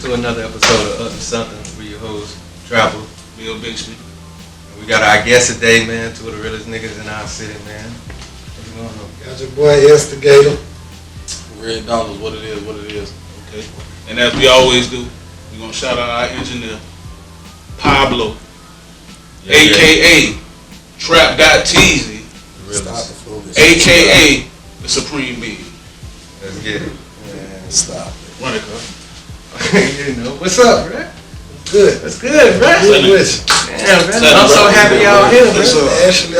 to another episode of Up to Something. We your host, Trapper, Bill Bixby. And we got our guest today, man, two of the realest niggas in our city, man. What's going on? Got your boy Instigator. Red Dollars, what it is. Okay. And as we always do, we're gonna shout out our engineer, Pablo, aka Trap.Teasy, aka the Supreme Being. Let's get it. Man, stop it. Run it, cuz. You know, what's up, bro? Good. That's good, bro. Good with you. Damn, bro. I'm so happy y'all here, bro. Actually,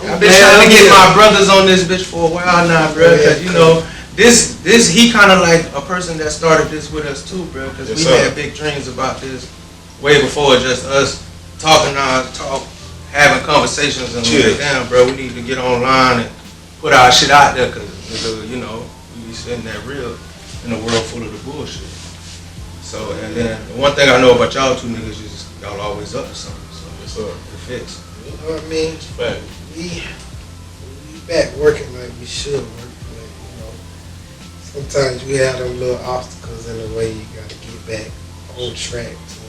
I've been trying to get my brothers on this bitch for a while now, bro. Cause you know, this he kind of like a person that started this with us too, bro. Cause we had big dreams about this way before just us talking our talk, having conversations, and like, damn, bro, we need to get online and put our shit out there, cause you know we be sitting there real in a world full of the bullshit. So and then the one thing I know about y'all two niggas is y'all always up to something. So it fits. You know what I mean? Fact. We back working like we should work, but you know, sometimes we have them little obstacles in the way. You gotta get back on track to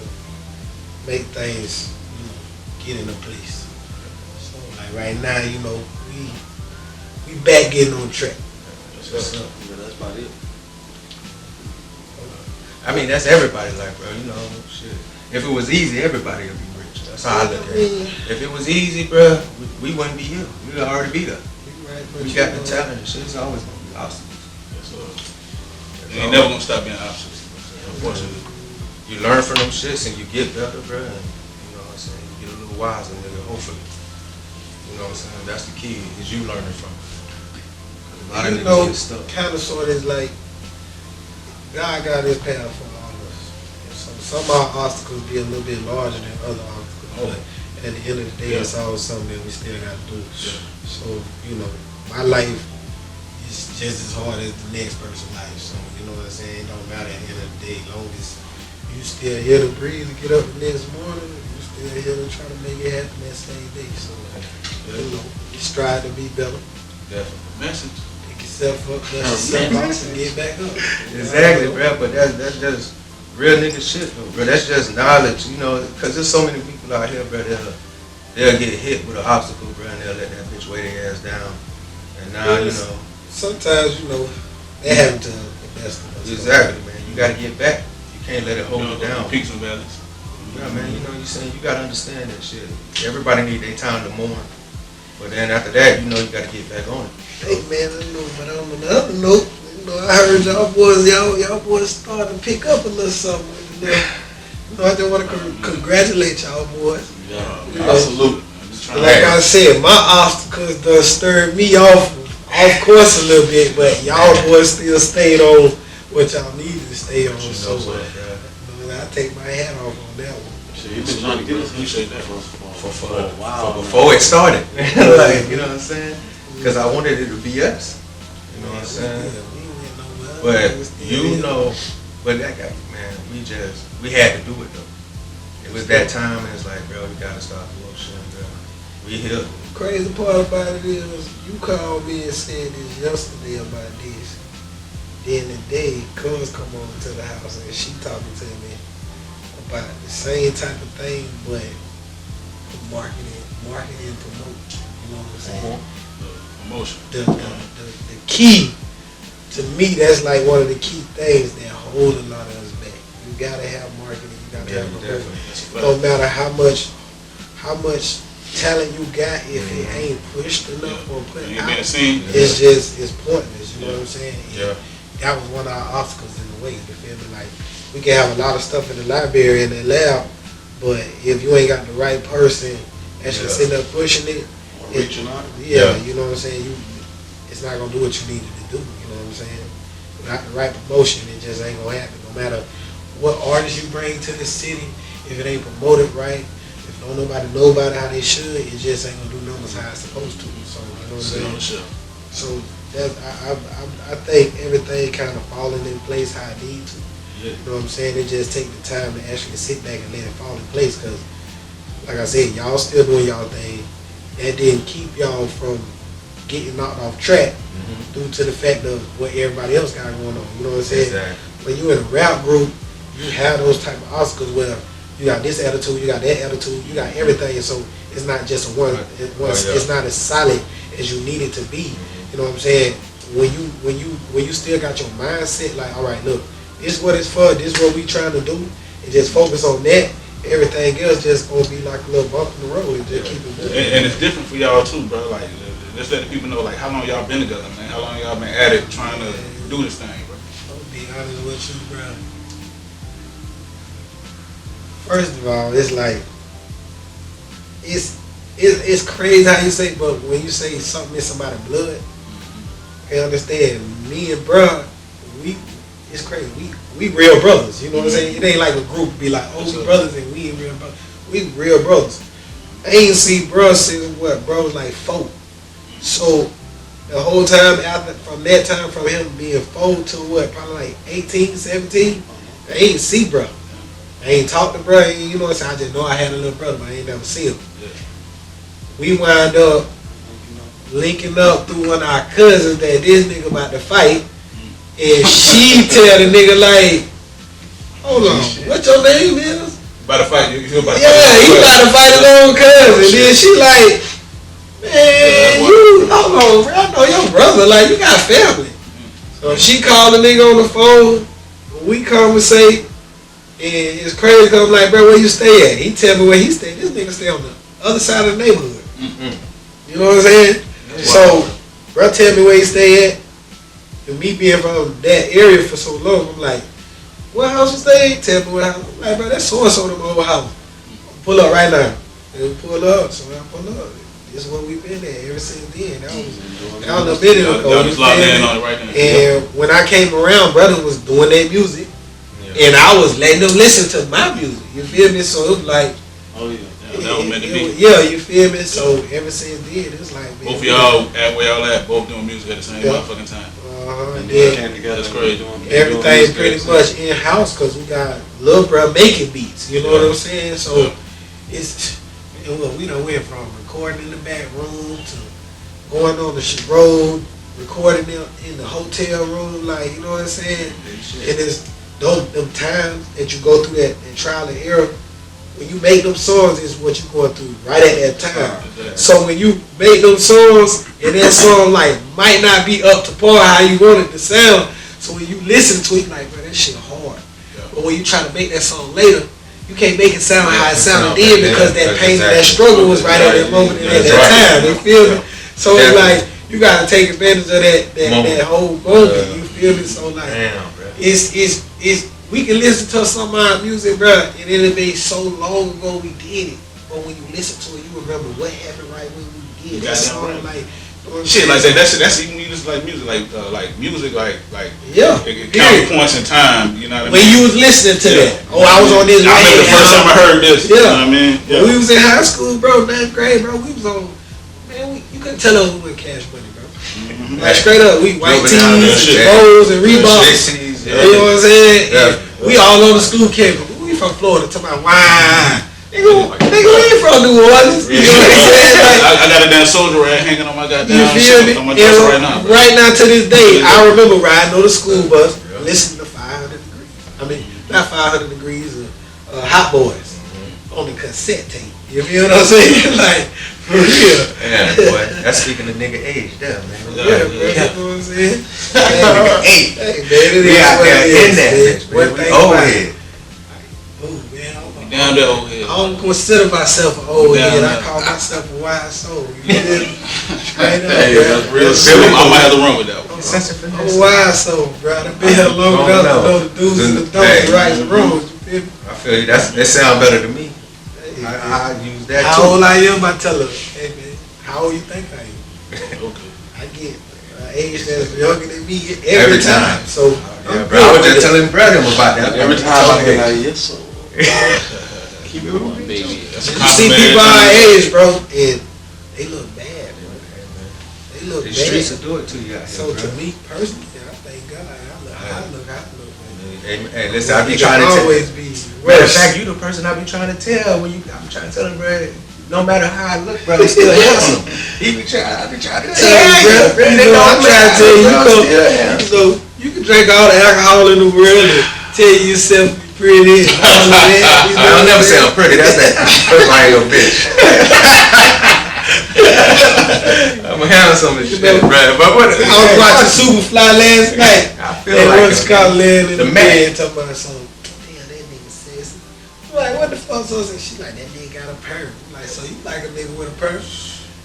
make things, you know, get into place. So like right now, you know, we back getting on track. That's what's up. Yeah, that's about it. I mean, that's everybody's life, bro. You know, shit. If it was easy, everybody would be rich. That's how I look at it. If it was easy, bro, we wouldn't be here. We would already be there. We got the talent and shit. It's always gonna be obstacles. It ain't never gonna stop being obstacles. Unfortunately. You learn from them shits and you get better, bro. And you know what I'm saying? You get a little wiser, nigga, hopefully. You know what I'm saying? That's the key, is you learning from it. A lot of niggas get stuck. Kind of sort of like God got his path for all of us. And so some of our obstacles be a little bit larger than other obstacles, but at the end of the day, it's always something that we still got to do. Yeah. So, you know, my life is just as hard as the next person's life. So, you know what I'm saying? It don't matter at the end of the day. As long as you still here to breathe and get up the next morning, you still here to try to make it happen that same day. So, you know, you strive to be better. Definitely. Message. Yourself up, dust yourself off, and get back up. Exactly, bro. But that's just real nigga shit, though, bro. That's just knowledge, you know. Cause there's so many people out here, bro. They'll get hit with an obstacle, bro, and they'll let that bitch weigh their ass down. And now, you know. Sometimes, you know, they happen to the best of us. Exactly, man. You gotta get back. You can't let it hold you down. Peaks and valleys. Yeah, man. You know, you saying you gotta understand that shit. Everybody need their time to mourn. But then after that, you know, you gotta get back on it. Hey man, I know, but on the other note, you know, I heard y'all boys starting to pick up a little something. You know, I just want to congratulate y'all boys. Yeah, you know, absolutely. Like I said, my obstacles done stirred me off course a little bit, but y'all boys still stayed on what y'all needed to stay on. So, you know, I take my hat off on that one. Shit, you've been trying to get us appreciate that for a while. Before it started. Like, you know what I'm saying? Because I wanted it to be us. You know what I'm saying? But you know, but that guy, man, we had to do it though. It was that time, and it's like, bro, we gotta stop the motion, bro. We here. Crazy part about it is, you called me and said this yesterday about this. Then the day, Cuz come over to the house and she talking to me about the same type of thing, but marketing and promote. You know what I'm saying? Emotion. The key, to me, that's like one of the key things that hold a lot of us back. You gotta have marketing, you gotta have promotion. No matter how much talent you got, if it ain't pushed enough or put out, it's pointless. You know what I'm saying? And that was one of our obstacles in the way. You feel me? Like, we can have a lot of stuff in the library and the lab, but if you ain't got the right person actually sitting up pushing it, reaching out. You know what I'm saying? It's not gonna do what you needed to do. You know what I'm saying? Without the right promotion, it just ain't gonna happen. No matter what artist you bring to the city, if it ain't promoted right, if don't nobody know about it how they should, it just ain't gonna do numbers how it's supposed to. So you know what I'm saying? So that I think everything kind of falling in place how it needs to. You know what I'm saying? It just take the time to actually sit back and let it fall in place. Cause like I said, y'all still doing y'all thing. That didn't keep y'all from getting knocked off track due to the fact of what everybody else got going on. You know what I'm saying? Exactly. When you in a rap group you have those type of obstacles where you got this attitude, you got that attitude, you got everything, so it's not just a one. It's not as solid as you need it to be. You know what I'm saying? When you still got your mindset like, all right, look, this is what it's for. This is what we trying to do, and just focus on that. Everything else just gonna be like a little bump in the road and just keep it moving. And it's different for y'all too, bro. Like, let's let the people know, like, how long y'all been together, man. How long y'all been at it trying to do this thing, bro. I'll be honest with you, bro. First of all, it's like it's crazy how you say, but when you say something in somebody's blood, you understand. Me and bruh, it's crazy. We real brothers. You know what I'm saying? It ain't like a group be like, oh, we brothers and we ain't real brothers. We real brothers. I ain't seen bruh since what? Bro was like 4. So the whole time from that time, from him being 4 to what? Probably like 18, 17. I ain't see bruh. I ain't talked to bruh. You know what I'm saying? I just know I had a little brother, but I ain't never seen him. Yeah. We wind up linking up through one of our cousins that this nigga about to fight, and she tell the nigga like, hold on, what your name is? About to fight, you about to fight. Yeah, he about to fight his own cousin. And then she like, man, you, hold on, bro, I know your brother, like, you got family. So she called the nigga on the phone, we conversate, and it's crazy because I'm like, bro, where you stay at? He tell me where he stay. This nigga stay on the other side of the neighborhood. You know what I'm saying? So, bro, tell me where he stay at. And me being from that area for so long, I'm like, what house you stay? Tell me what house. I'm like, bro, that's so-and-so to my old house. Pull up right now. And we pull up, so I pull up. This is what we've been at ever since then. That was a minute ago. Y'all just locked in on it right now. And when I came around, brother was doing that music. Yeah. And I was letting them listen to my music. You feel me? So it was like, oh yeah. That was meant to be. Yeah, you feel me? So ever since then, it's like, man, both of y'all at where y'all at, both doing music at the same motherfucking time. And then came together. That's crazy. Everything's pretty much in house because we got Lil Bro making beats. You know what I'm saying? So it's, we done went from recording in the back room to going on the road, recording in the hotel room, like, you know what I'm saying? And it's them times that you go through that and trial and error. When you make them songs, is what you're going through right at that time. So when you make them songs, and that song like might not be up to par how you want it to sound, so when you listen to it, like, bro, that shit hard. But when you try to make that song later, you can't make it sound how it sounded then because that pain and that struggle was right at that moment and at that time. You feel me? So it's like you gotta take advantage of that whole moment. You feel me? So like, it's we can listen to some of our music, bro, and it'll be so long ago we did it. But when you listen to it, you remember what happened right when we did that song. Like, shit like that. That's even just like music, like music, like yeah. It count points in time. You know what I mean? When you was listening to that, I was on this. I remember the first time I heard this. Yeah. You know what I mean? Yeah. When we was in high school, bro, 9th grade, bro, we was on. Man, you couldn't tell us we went Cash Money, bro. Like straight up, we white tees, and Bows and Reeboks. You know what I'm saying? Yeah. We all on the school campus. We from Florida. Talking about wine. Nigga, we ain't from New Orleans. You know what I'm saying? Like, I got a damn soldier rat hanging on my goddamn. You feel me? On my dresser right now. Right now to this day, I remember riding on the school bus, listening to 500 Degrees. I mean, not 500 Degrees, Hot Boys on the cassette tape. You feel what I'm saying? Like, for real. Yeah, boy. That's speaking of nigga age, there, man. Yeah, bro. You know what I'm saying? Hey, man, it we is out what there it in is, that man. bitch, man. We One old thing head. Oh, man. Down there, old head. I don't consider myself an old Down head. there. I call myself a wise soul. You feel me? Straight up, Hey, bro. that's real simple. I might have to run with that one. I'm a wise soul, bro. I've been here long enough to know the do's and the don'ts, the rights and wrongs. You feel me? I feel you. That sound better to me. I use that how too. Old I am, I tell her, hey man, how old you think I am? Okay. I get age that's younger than me every time. So yeah, bro, I was just telling brother about that. Every time I get like, yes, sir. Keep it moving, baby. You see people our age, bro, and they look bad, bro. They look The bad. streets will do it to you out here, So bro. to me personally, I thank God. I look, man. Hey, listen, I be trying to always be. Matter of fact, you the person I be trying to tell when I'm trying to tell him, bro. No matter how I look, bro, I'm still handsome. I be trying to tell you, bro. You know, I'm trying to tell you, so you can drink all the alcohol in the world and tell yourself pretty. I'll never say I'm pretty. That's why I ain't your bitch. I'm handsome and shit, bro. But what? I was watching Superfly last night. I feel like Scott laying in the man. bed talking about something. Damn, that nigga says. I'm like, what the fuck? So she like, that nigga got a perm. I'm like, so you like a nigga with a perm?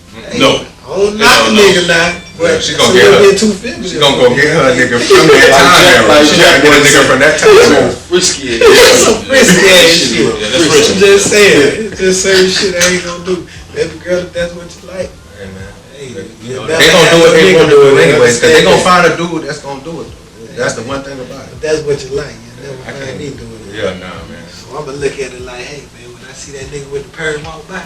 Hey, No. I don't knock a nigga now, but she gonna get her. She gonna go get her nigga from that time era. She gotta get a nigga from that time era. Risky. Some frisky ass shit. Yeah, that's I'm just saying, it's just certain shit I ain't gonna do. Baby girl, if that's what you like. Hey man, Hey, they gonna do what they want to do anyway. Cause they gonna find a dude that's gonna do it. That's the one thing about it. If that's what you like, you never find me doing it. Yeah, nah, man. So I'm gonna look at it like, hey man, when I see that nigga with the perm walk by,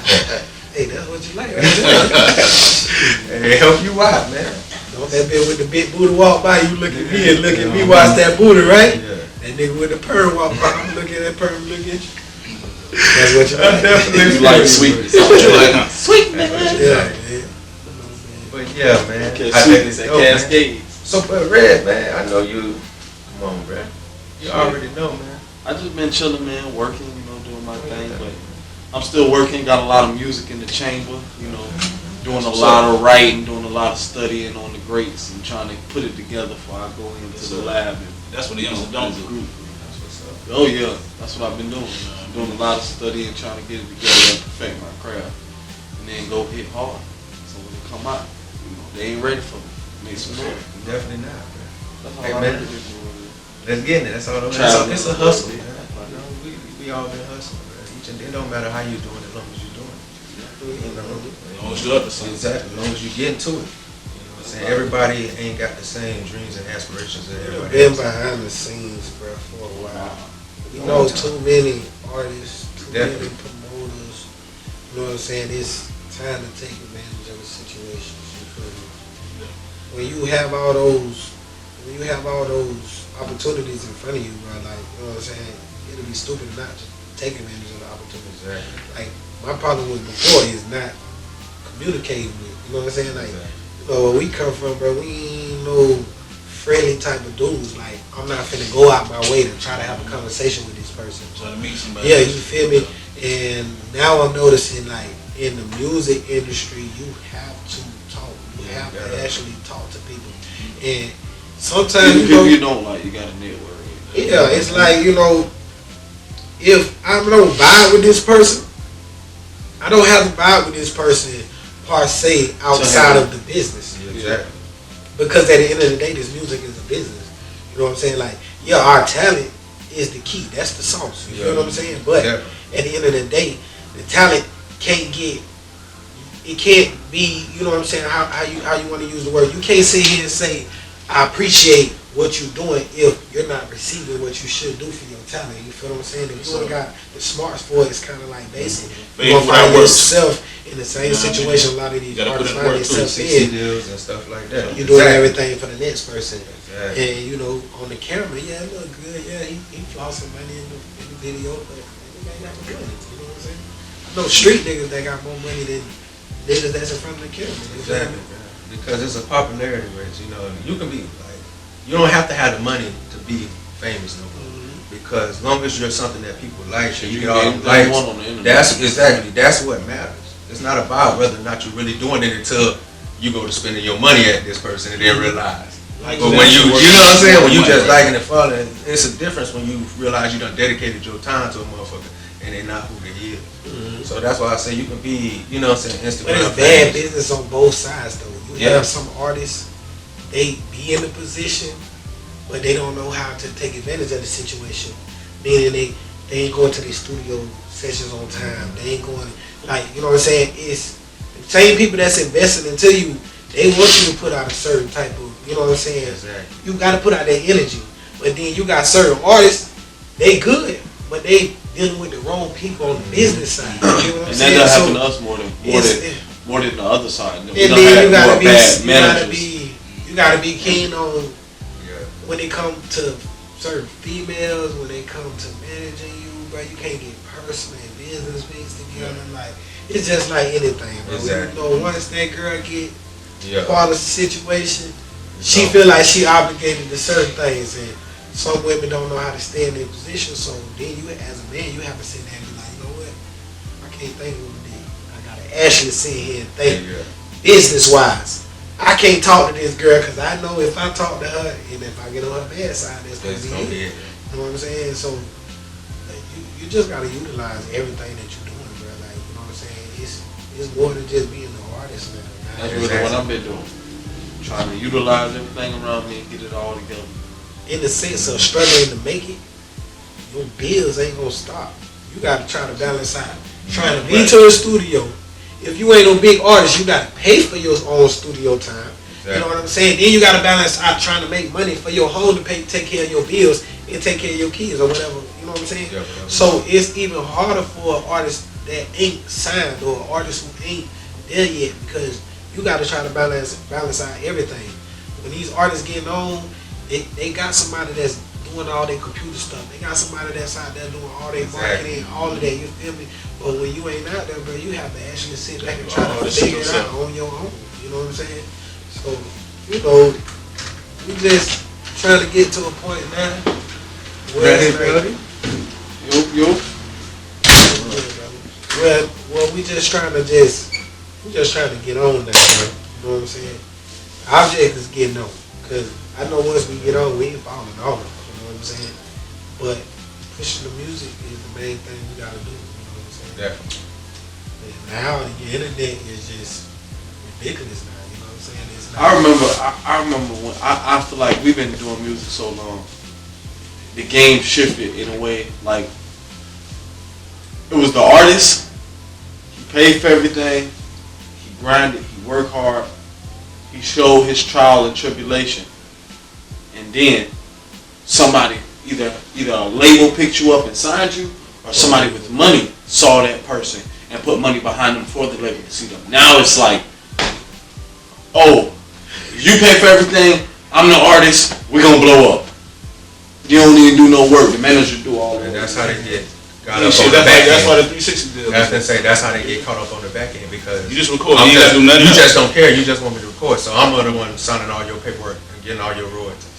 hey, that's what you like, right there. Hey, help you out, man. Don't that bitch with the big booty walk by, you look at me and look at me, watch that booty, right? Yeah. That nigga with the perm walk by, I'm looking at that perm, look at you. That's what you like. Definitely You like sweetness. What you like, huh? Yeah, man. But yeah, man. Okay, I sweetness think- and cascades. So, but Red, man, I know you. Come on, Red. You already know, man. I just been chilling, man, working, doing my thing, but I'm still working, got a lot of music in the chamber, doing a lot of writing, doing a lot of studying on the greats and trying to put it together before I go into the lab and That's what the youngsters don't as a do. group. That's what's up. Oh yeah, that's what I've been doing. I'm doing a lot of studying, trying to get it together and perfect my craft, and then go hit hard. So when it come out, they ain't ready for it. Make some noise. Definitely not, man. That's all Hey, I man. really do. Let's get it. That's all. It's a hustle, man. We all been hustling, man. It don't matter how you doing, as long as you're doing it. As long as you're up to something. Exactly. As long as you get into it. You know what I'm saying? Everybody ain't got the same dreams and aspirations that We've everybody been else. behind the scenes, bro, for a while. We know too many artists, too many Definitely. promoters. You know what I'm saying? It's time to take advantage of the situations. You feel me? When you have all those opportunities in front of you, bro, like, you know what I'm saying? It'll be stupid not to take advantage of the opportunities. Exactly. Like, my problem was before is not communicating with, you know what I'm saying? Like, where we come from, bro, we ain't no friendly type of dudes. Like, I'm not finna go out my way to try to have a conversation with this person. Trying to meet somebody. Yeah, you feel me? And now I'm noticing, like, in the music industry, you have to talk. You have to actually talk to people. And sometimes, People you don't like, you got to network. yeah, it's like, if I don't vibe with this person, I don't have to vibe with this person per se outside of the business. Exactly. Because at the end of the day, this music is a business. You know what I'm saying? Like, yeah, our talent is the key. That's the sauce. You feel what I'm saying? But at the end of the day, the talent can't be, you know what I'm saying, how you want to use the word. You can't sit here and say, I appreciate what you're doing if you're not receiving what you should do for your talent. You feel what I'm saying? If you ain't got the smarts for it, it's kind of like basic. You're going to find yourself in the same situation a lot of these artists find themselves in. Deals and stuff like that. You're doing everything for the next person. Exactly. And, on the camera, yeah, it look good. Yeah, he flossing money in the video, but he ain't got no money. You know what I'm saying? I know street niggas that got more money than niggas that's in front of the camera. Exactly. Because it's a popularity race. You can be like, you don't have to have the money to be famous no more. Because as long as you're something that people like, and you get all them likes, that's what matters. It's not about whether or not you're really doing it until you go to spending your money at this person and then realize. But when you know what I'm saying, when you just liking and following, it's a difference when you realize you done dedicated your time to a motherfucker and they're not who they is. So that's why I say you can be, you know what I'm saying, Instagram. But it's bad business on both sides though. You Yeah. have some artists, they be in the position, but they don't know how to take advantage of the situation. Meaning they ain't going to their studio sessions on time. They ain't going, like, you know what I'm saying? It's the same people that's investing into you, they want you to put out a certain type of, you know what I'm saying? Exactly. You got to put out that energy. But then you got certain artists, they good, but they dealing with the wrong people on the business side. You know what I'm And saying? that does happen to us more than the other side. And then you gotta be keen on when it comes to certain females, when they come to managing you, bro. You can't get personal and business mixed together. Like, it's just like anything, bro. Exactly. Once that girl get Yeah. part of the situation, she feel like she obligated to certain things, and some women don't know how to stay in their position, so then you, as a man, you have to sit there and be like, you know what? I can't think of what it is. I gotta actually sit here and think business-wise. I can't talk to this girl because I know if I talk to her and if I get on her bad side, that's gonna be it. You know what I'm saying? So you just gotta utilize everything that you're doing, bro. Like, you know what I'm saying? It's more than just being an artist, man. That's really what I've been doing. Trying to utilize everything around me and get it all together. In the sense of struggling to make it, your bills ain't gonna stop. You gotta try to balance out. Trying to be to a studio. If you ain't no big artist, you gotta pay for your own studio time. Exactly. You know what I'm saying? Then you gotta balance out trying to make money for your home to take care of your bills and take care of your kids or whatever. You know what I'm saying? Yeah, so it's even harder for an artist that ain't signed or an artist who ain't there yet because you gotta try to balance out everything. When these artists getting on, they got somebody that's doing all their computer stuff. They got somebody that's out there doing all their marketing, all of that. You feel me? But when you ain't out there, bro, you have to actually sit back and try to figure it out on your own. You know what I'm saying? So, you know, we just trying to get to a point now where it's like, well, we just trying to get on now, bro. You know what I'm saying? Object is getting on, cause I know once we get on, we ain't falling off. You know what I'm saying? But pushing the music is the main thing we gotta do. You know what I'm saying? Definitely. And now the internet is just ridiculous now. You know what I'm saying? It's not I remember when I feel like we've been doing music so long. The game shifted in a way like it was the artist. He paid for everything. He grinded. He worked hard. He showed his trial and tribulation. And then somebody, either a label picked you up and signed you, or somebody with money saw that person and put money behind them for the label to see them. Now it's like, oh, you pay for everything, I'm the artist, we're going to blow up. You don't even do no work, the manager do all that. That's how they get got up on the back end. That's why the 360 deal. That's how they get caught up on the back end because you just record, you ain't got to do nothing. You just don't care, you just want me to record. So I'm the one signing all your paperwork and getting all your royalties.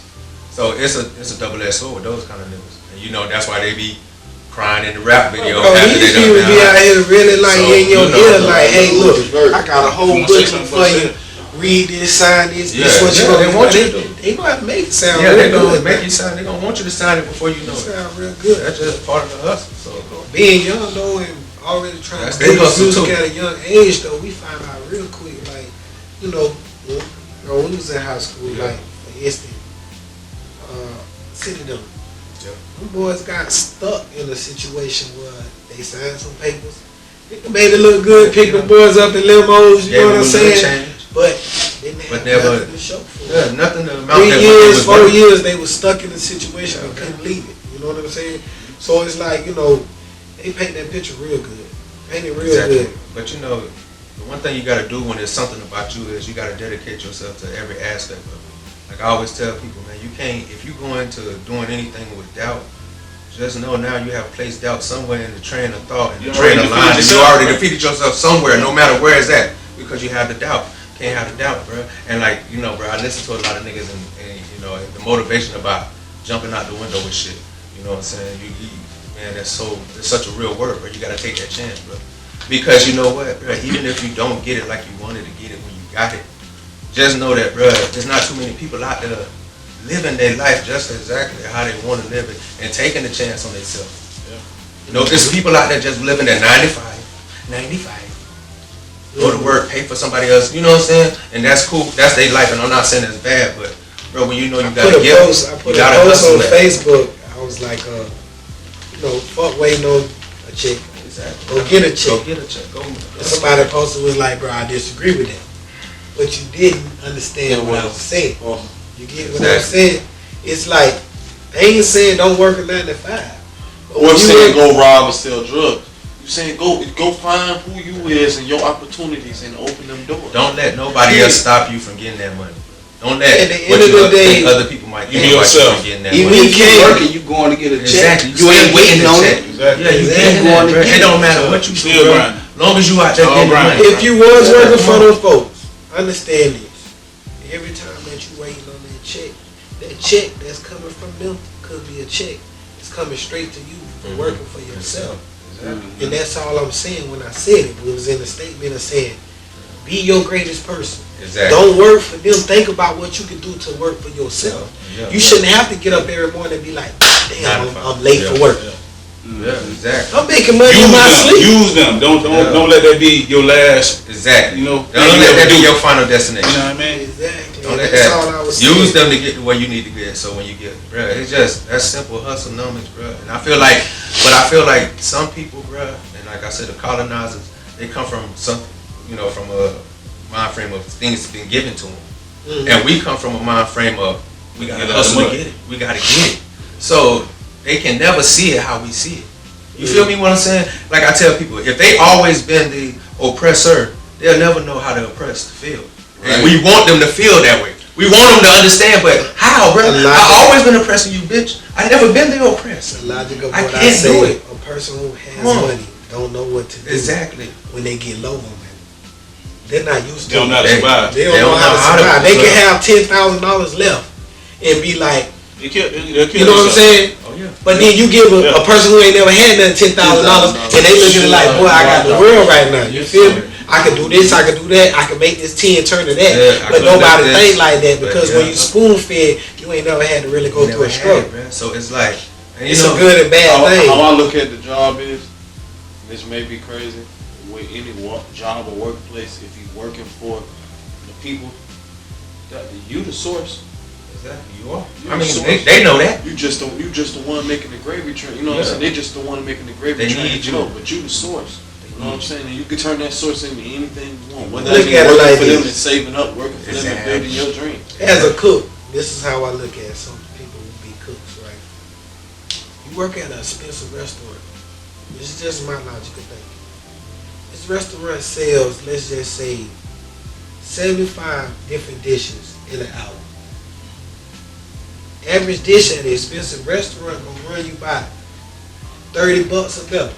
So it's a double-edged sword with those kind of niggas. And you know that's why they be crying in the rap video. These people be out here really like in your ear like, hey look, I got a whole booklet for you. Read this, sign this. This what you gonna want you to do. They gonna have to make it sound real good. Yeah, they make you sign. They gonna want you to sign it before you know it. Sound real good. That's just part of the hustle. So being young though and already trying to do music at a young age though, we find out real quick like, you know, when we was in high school, like for instance, City them. Them boys got stuck in a situation where they signed some papers. They made it look good, picked them boys up in limos, you know what I'm saying? But didn't have nothing to show for it. Yeah, nothing to amount 3 years, 4 years, they were stuck in a situation and couldn't leave it. You know what I'm saying? So it's like, you know, they paint that picture real good. Paint it real good. But you know, the one thing you got to do when there's something about you is you got to dedicate yourself to every aspect of it. Like I always tell people, man, you can't, if you go into doing anything with doubt, just know now you have placed doubt somewhere in the train of thought, in the train of line, and you already defeated yourself somewhere, no matter where it's at, because you have the doubt. Can't have the doubt, bro. And like, you know, bro, I listen to a lot of niggas and you know, the motivation about jumping out the window with shit. You know what I'm saying? Man, it's such a real word, bro. You gotta take that chance, bro. Because you know what, bro, even if you don't get it like you wanted to get it when you got it, just know that, bro, there's not too many people out there living their life just exactly how they want to live it and taking a chance on themselves. Yeah. You know, there's people out there just living at 95. Go to work, pay for somebody else, you know what I'm saying? And that's cool, that's their life, and I'm not saying it's bad, but bro, when you know you gotta give, I put a post on Facebook, I was like, you know, fuck waiting on a chick. Exactly. Go get a chick. Go get a chick. And somebody posted was like, bro, I disagree with that. But you didn't understand what I was saying. You get what I'm saying? It's like, they ain't saying don't work a 9 to 5. Or saying go rob or sell drugs. You saying go find who you is and your opportunities and open them doors. Don't let nobody else stop you from getting that money. Don't let at the end of the day, other people might you yourself getting that money. Even if you working, you going to get a check. Exactly. You ain't waiting on it. Exactly. Yeah, you can't going to get it. It don't matter what you do, bro. Long as you out there getting money. If you was working for those folks, understand this. Every time that you waiting on that check the check that's coming from them could be a check that's coming straight to you for working for yourself. And that's all I'm saying when I said it. It was in the statement of saying, be your greatest person. Exactly. Don't work for them. Think about what you can do to work for yourself. You shouldn't have to get up every morning and be like, damn, I'm late for work. Yeah, exactly. I'm making money in my sleep. Use them. Don't let that be your last. Exactly. You know. Don't let that be your final destination. You know what I mean? Exactly. Don't let That's that. all I was saying. Use them to get to where you need to get. So when you get, bro, it's just that's simple hustle numbers, bro. And I feel like some people, bro, and like I said, the colonizers, they come from something, from a mind frame of things that's been given to them, and we come from a mind frame of we gotta hustle to get it. We gotta get it. So they can never see it how we see it. You feel me? What I'm saying? Like I tell people, if they always been the oppressor, they'll never know how to oppress the field. Right. And we want them to feel that way. We want them to understand, but how, bro? I always been oppressing you, bitch. I never been the oppressor. The logic of I what can't say, do it. a person who has money don't know what to do. Exactly. When they get low on it, they're not used They to. don't know how to survive. They don't know how to survive. They can have $10,000 left and be like, you know what I'm saying? Oh yeah. But then you give a person who ain't never had nothing $10,000 and they looking like, boy, I got the world right now. You feel me? I can do this, I can do that, I can make this 10 turn to that. Yeah, but nobody think like that because when you spoon fed, you ain't never had to really go through a struggle. So it's like, it's a good and bad thing. How I look at the job is, this may be crazy, with any job or workplace, if you're working for the people, you the source. Exactly, you are. I mean, they know that. You just the one making the gravy train. You know what I'm saying? They just the one making the gravy train. Need you, but you the source. You know what I'm saying? And you can turn that source into anything you want. Whether look it's at it working like for them this. and saving up, working for them and building your dream. As a cook, this is how I look at some people who be cooks, right? You work at an expensive restaurant. This is just my logical thing. This restaurant sells, let's just say, 75 different dishes in an hour. Average dish at an expensive restaurant gonna run you by $30 a bill.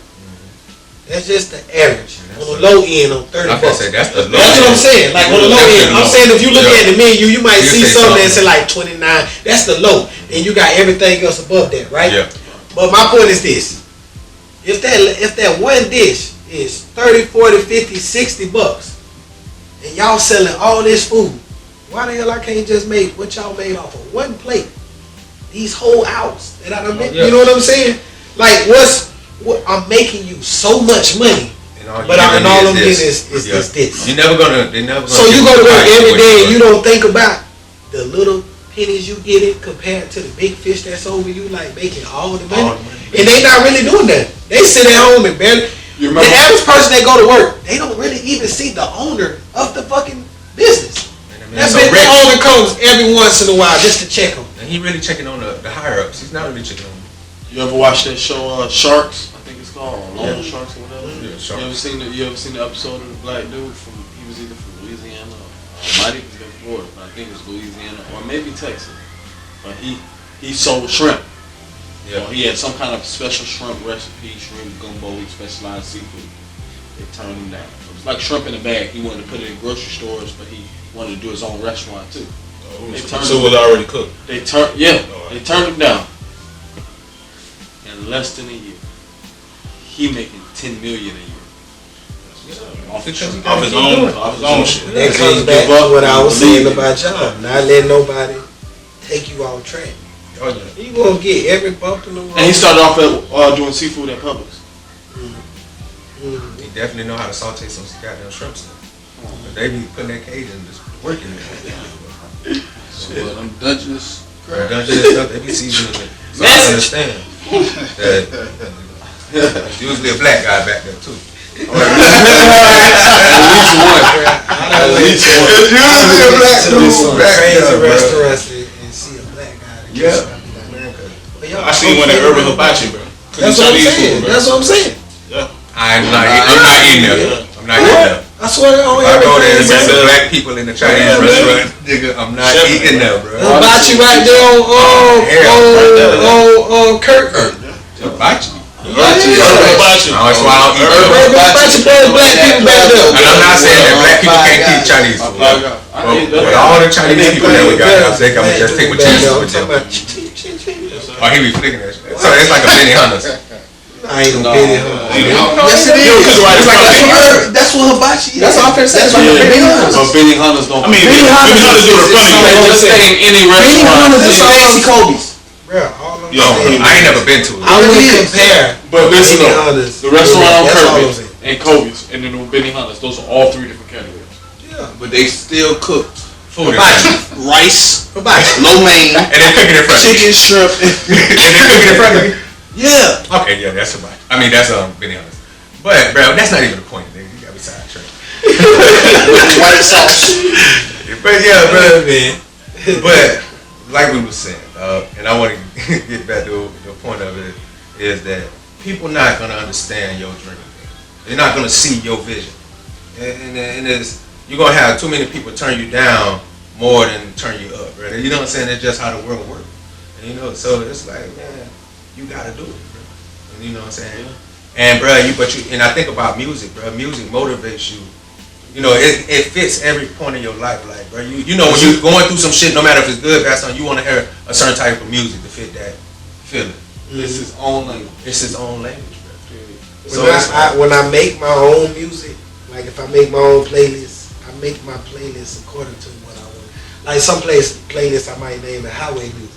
That's just the average. On the low end, on $30. That's the low. That's what I'm saying. Like on the low end, I'm saying if you look at the menu, you might see something that say like 29. That's the low. And you got everything else above that, right? Yeah. But my point is this: if that one dish is 30, 40, 50, 60 bucks, and y'all selling all this food, why the hell I can't just make what y'all made off of one plate? These whole hours that I done made, you know what I'm saying? Like I'm making you so much money, but all I'm getting is this. They're never gonna. So you go to work every day and you don't think about the little pennies you get it compared to the big fish that's over you, like making all the money. And they not really doing that. They sit at home and barely. The average person that go to work, they don't really even see the owner of the fucking business. That the owner comes every once in a while just to check them. And he really checking on the higher ups. He's not really checking on them. You ever watch that show Sharks? I think it's called Loan Sharks or whatever. Yeah, Sharks. You ever seen the episode of the black dude he was either from Louisiana or might even been Florida, but I think it was Louisiana or maybe Texas. But he sold shrimp. Yeah. He had some kind of special shrimp recipe, shrimp gumbo, specialized seafood. They turned him down. It was like shrimp in a bag. He wanted to put it in grocery stores, but he wanted to do his own restaurant too. So it was already cooked. They turned him down. In less than a year, he making $10 million a year. Off his own shit. That comes back to what I was saying about y'all. Not letting nobody take you off track. Oh yeah. You gonna get every bump in the road. And he started off at doing seafood at Publix. He definitely know how to saute some goddamn shrimps. They be putting that cage in just working it. So them Dungeness crap. Dungeness stuff, they be seasoning it. So I understand that there's usually a black guy back there too. At least one. It's usually a black dude back crazy there, restaurants and see a black guy. Yeah. I seen one at Urban Hibachi, bro. That's what I'm saying. That's what I'm saying. Yeah. I'm not eating there. I'm not eating there. I swear on If I go there and everything. see the black people in the Chinese restaurant, nigga, I'm not eating there, bro. Hibachi right there on Curtin. Hibachi. Hibachi. That's why I don't eat Hibachi boys, black people back there. And I'm not saying that black people can't eat Chinese food. But all the Chinese people that we got now, they gotta just take my chances with them. Oh, he be flicking that shit. So it's like a Benny Hunters. I ain't no Benny Hunter. Yes, it is. That's what hibachi is. That's all I'm saying. That's like Benny Hunters. But Benny Hunters don't. I mean, Benny Hunters do the funny. Just say in any Benny restaurant. Hunters is fancy Kobe's. Bro, all I'm Yo, saying I ain't never been to it. I wouldn't compare. But listen Benny though, Hunters. the restaurant on That's all I'm Kirby saying. and Kobe's and then the Benny Hunters, those are all 3 different categories. Yeah. But they still cook Food rice, Hibachi. lo mein, and they cook it in front of you. chicken, shrimp. And they cook it in front of you. Yeah. Okay, yeah, that's about. I mean, that's Benny Hunters. But bro, that's not even the point, nigga. You got me sidetracked. White sauce. But yeah, bro, man. But like we was saying, and I want to get back to the point of it is that people not gonna understand your dream. They're not gonna see your vision, and it's you're gonna have too many people turn you down more than turn you up, right? You know what I'm saying? It's just how the world works, and, you know. So it's like, man, you gotta do it, bro. And you know what I'm saying? And bro, and I think about music, bro. Music motivates you. You know, it fits every point of your life, like, bro. You know when you're going through some shit, no matter if it's good, bad, something, you want to hear a certain type of music to fit that feeling. It's his own language. It's his own language, bro. When I make my own music, like if I make my own playlist, I make my playlist according to what I want. Like some playlists I might name it highway music,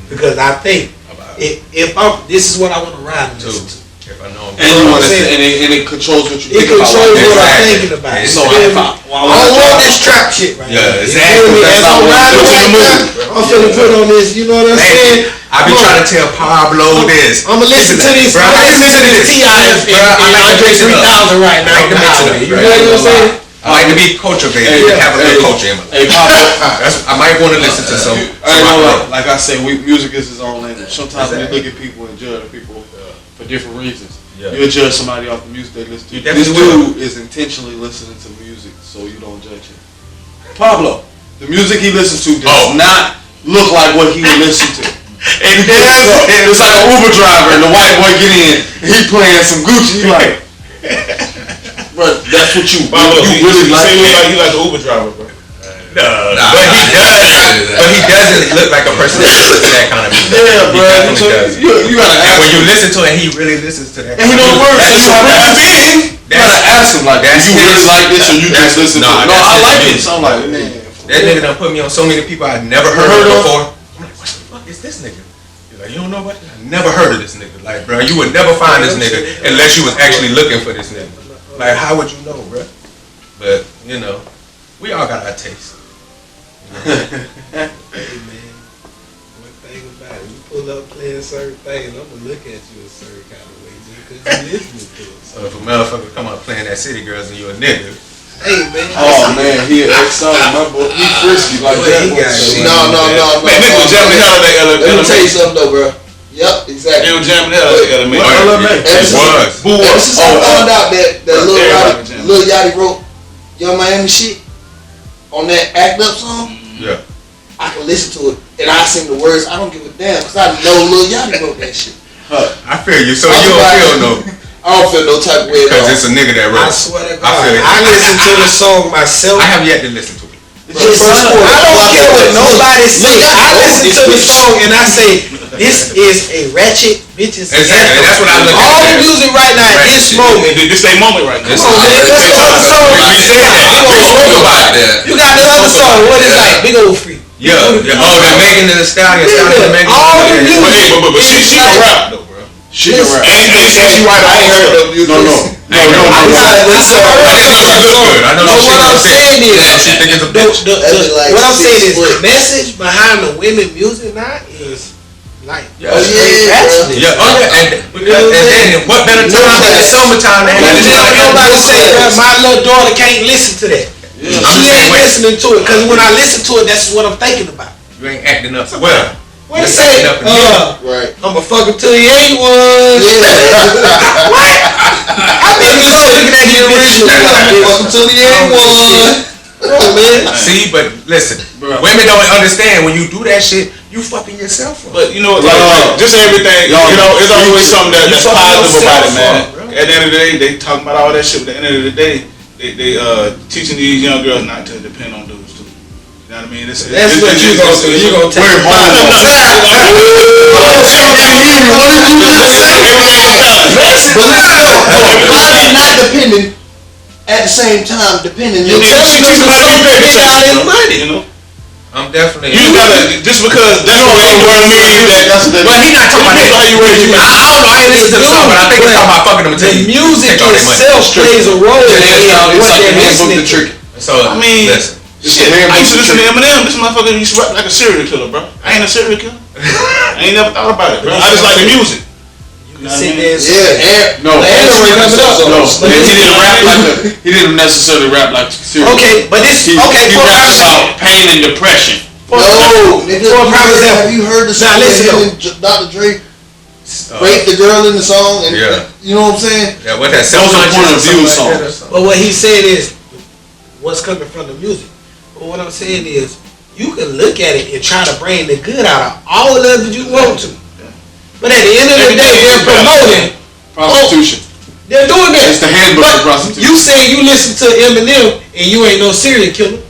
because I think if this is what I want to ride and listen to. If I know, And you want to, and it controls what you think about. It controls what I'm Exactly. thinking about. So I if I don't want this trap shit right now. Yeah, You exactly. feel me? That's As not I'm what riding it's right in the now, mood. I'm finna put on this, you know what I'm saying? I be trying to tell Pablo this. I'm gonna listen to this. Bro, I'm I gonna listen to this T.I. and Andre 3000 right now. I like to mix it up, You bro. know what I'm saying? I like to be cultivated, have a little culture in my life. Hey, Pablo. I might want to listen to some. I ain't gonna lie. Like I said, music is his own language. Sometimes we look at people and judge people for different reasons. Yeah. You'll judge somebody off the music they listen to. You This definitely dude is intentionally listening to music, so you don't judge him. Pablo, the music he listens to does not look like what he would listen to. It's like an Uber driver and the white boy get in and he playing some Gucci. You like, but that's what you really like. You like the Uber driver, bro. No, but he doesn't look like a person that listens to that kind of music. Yeah, He bro. definitely So does. you gotta And ask when him. you listen to it, he really listens to that. And he know the words. That's So so rap big. big. You gotta ask him like, do you really like this or you just listen to it? No, I like it. So I'm like, man. That nigga done put me on so many people I'd never heard of before. I'm like, what the fuck is this nigga? He's like, you don't know about this? I never heard of this nigga. Like, bro, you would never find this nigga unless you was actually looking for this nigga. Like, how would you know, bro? But, you know, we all got our taste. Hey man, one thing about it, you pull up playing certain things, I'm gonna look at you a certain kind of way just because you listening to it. So if a motherfucker come up playing that City Girls and you a nigga, Hey man, Oh man, he an ex-son. My boy, he frisky like that. He got shit. No. Man, nigga was jamming the hell out of Let me tell you LMA. something though, bro. Yep, exactly. They were jamming the hell out of LMA. it was. Ever since I found out that Everybody jamming. Lil Yachty wrote Young Miami shit on that Act Up song, Yeah. I can listen to it and I sing the words. I don't give a damn because I know Lil Yachty wrote that shit. I feel you. So you don't feel no, I don't feel no type of way at because all. it's a nigga that I wrote. swear to I feel God, it. I listen to the song myself. I have yet to listen to it. I don't care what nobody say. I listen to the song and I say, this is a ratchet bitches. Exactly. That's what I look at. All the music right now at this moment. This they moment right now. Come on, man, let's go to the song. You got the other song. What is that? Big old freak. Yeah. Oh, they're making the Stallion. All the music. But she can rap though, bro. She can rap. And she write I ain't heard all no music. I know What I'm saying is, she think it's a bitch. what I'm saying is, the message behind the women music now is like, Yeah. ratchet. Yeah, and then what better time than the summertime to have Nobody say, my little daughter can't listen to that. She ain't listening to it, because when I listen to it, that's what I'm thinking about. You ain't acting up well. What it say? Right. I'ma fuck him till he ain't one. What? I mean, you looking at the original. Welcome to the A1. Oh, man. See, but listen, women don't understand when you do that shit, you fucking yourself up. But you know, like just everything, you know, it's always something that's positive about it, man. At the end of the day, they talking about all that shit. But at the end of the day, they teaching these young girls not to depend on dudes too. You know what I mean? That's what you gonna do. You gonna take it home. Probably not depending. At the same time, depending. You teaching about your money. You know. I'm definitely. You gotta just because that's what they were mean that. But he not talking about how you raise your money. I don't know. I ain't listen to the song, but I think he's talking about fucking them until the music itself plays a role in what they're listening to. So I mean, listen. Shit, I used to listen to Eminem. This motherfucker used to rap like a serial killer, bro. I ain't a serial killer. I ain't never thought about it, bro. I just like the music. Sit there and he didn't necessarily rap like serial. Okay, but this he raps about pain and depression. No, have you heard the song that Dr. Dre raped the girl in the song? And you know what I'm saying? Yeah, what that those are point of view songs. But what he said is what's coming from the music. But what I'm saying is you can look at it and try to bring the good out of all of it you want to. But at the end of the day, they're promoting prostitution. They're doing that. It's the handbook of prostitution. You say you listen to Eminem and you ain't no serial killer.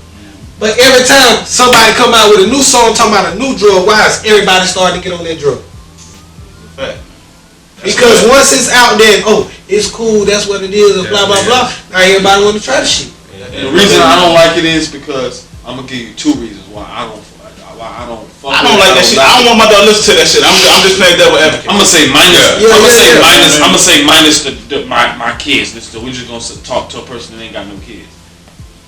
But every time somebody come out with a new song talking about a new drug, why is everybody starting to get on that drug? Because once it's out there, it's cool, that's what it is, blah, blah, blah. Now everybody want to try the shit. And the reason I don't like it is because I'm going to give you two reasons why I don't like that shit. I don't want my dog to listen to that shit. I'm just playing devil advocate. I'm gonna say minus. I'm gonna say minus my kids. We're just gonna talk to a person that ain't got no kids.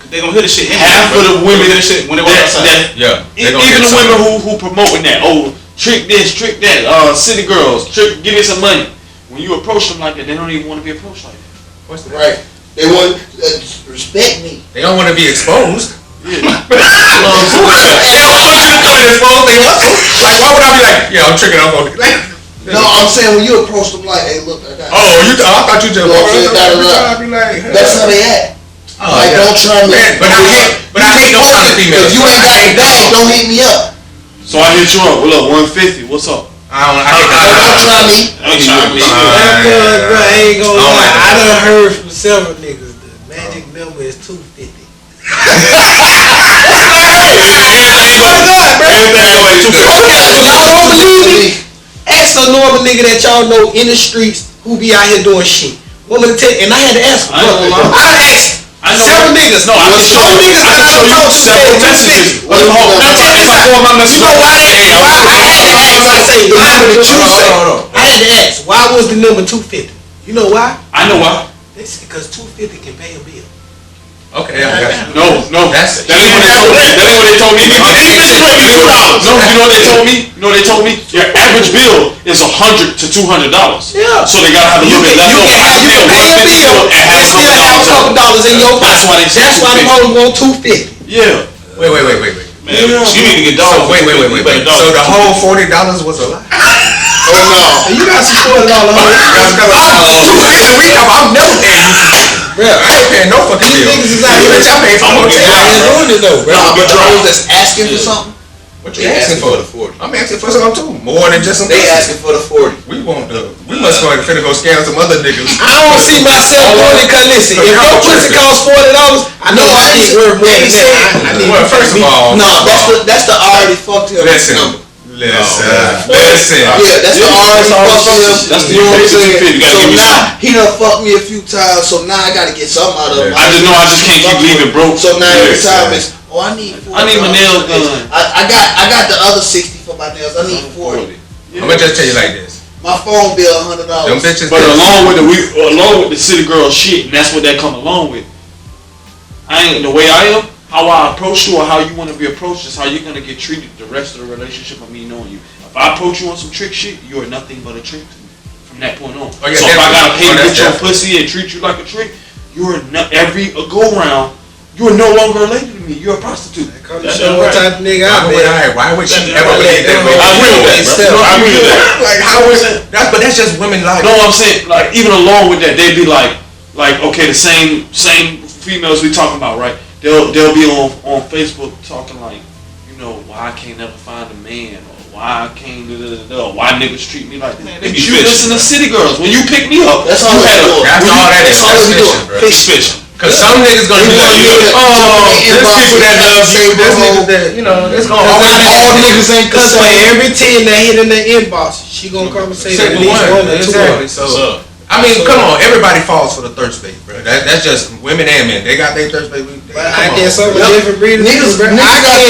They gonna hear the shit. Half of the women hear the shit when they walk outside. Even the women who promoting that. Trick this, trick that. City girls, give me some money. When you approach them like that, they don't even want to be approached like that. What's that? Right. They want respect me. They don't want to be exposed. Yeah. Like, why would I be like, I'm tricking off on No, I'm saying when you approach them like, hey, look, I got. I thought you just. That's how they act. Don't try me. But I hate those kind of females. If you ain't got the bag, don't hit me up. So I hit you up. Well, look, 150. What's up? Don't try me. I ain't gonna lie. I done heard from several niggas the magic number is 250. Y'all don't believe me? Ask a normal nigga that y'all know in the streets who be out here doing shit. What would it take? And I had to ask him. I asked several niggas. No, I can show you. I can show you several messages. You know why? I had to ask. Why was the number 250? You know why? I know why. It's because 250 can pay a bill. Okay, I got you. No, that ain't what they told me. No, you know what they told me? You know what they told me? Your average bill is $100 to $200. Yeah. So they gotta have a little bit left over. You can pay a bill and still have a couple dollars in your pocket. That's why the hoes want 250. Yeah. Wait. Man, you need to get dogs. Wait. So the whole $40 was a lie? Oh no. You got some $40 hoes. I'm never paying you. Bro, I ain't paying no fucking bill. These niggas is out here. I pay for I'm doing it though, bro. But the hoes that's asking for something, what you asking for? The 40. I'm asking for something too. More than just some. They asking for the 40. We must go finna go scam some other niggas. I don't see myself doing it because listen, if your pussy costs $40, I know I ain't worth more than that. Well, first of all, no, that's the already fucked up number. Listen. Yeah, that's the already fucked up. That's the only thing. So now he done fucked me a few times. So now I gotta get something out of him. I just can't keep leaving broke. So now every time it's I need $40. I need my nails done. I got the other 60 for my nails. I need 40. I'm gonna just tell you like this. My phone bill $100. Them bitches. But along with the city girl shit, and that's what that come along with. The way I am. How I approach you or how you want to be approached is how you're going to get treated the rest of the relationship of me knowing you. If I approach you on some trick shit, you are nothing but a trick to me from that point on. So if I got to pay to get your pussy and treat you like a trick, you are every go-round, you are no longer a lady to me. You're a prostitute. That's what type of nigga I been. Why would she ever believe that? I agree with that. I agree with that. Like, how is it? But that's just women like. No, I'm saying, like, even along with that, they'd be like, okay, the same females we talking about, right? they'll be on Facebook talking like, you know, why I can't never find a man, or why I can't why niggas treat me like this. Man, you listen to City Girls. When you pick me up, that's all that is. That's fishing, bro. Fishing. Cause some niggas gonna be like, there's people that love you, there's niggas that, you know, it's gonna all niggas ain't cause for every 10 that hit in the inbox, she gonna come and say at least one or two. Exactly. So I mean, come on, everybody falls for the thirst bait, bro. That's just women and men. They got their thirst bait. But I guess some different breeders. Niggas got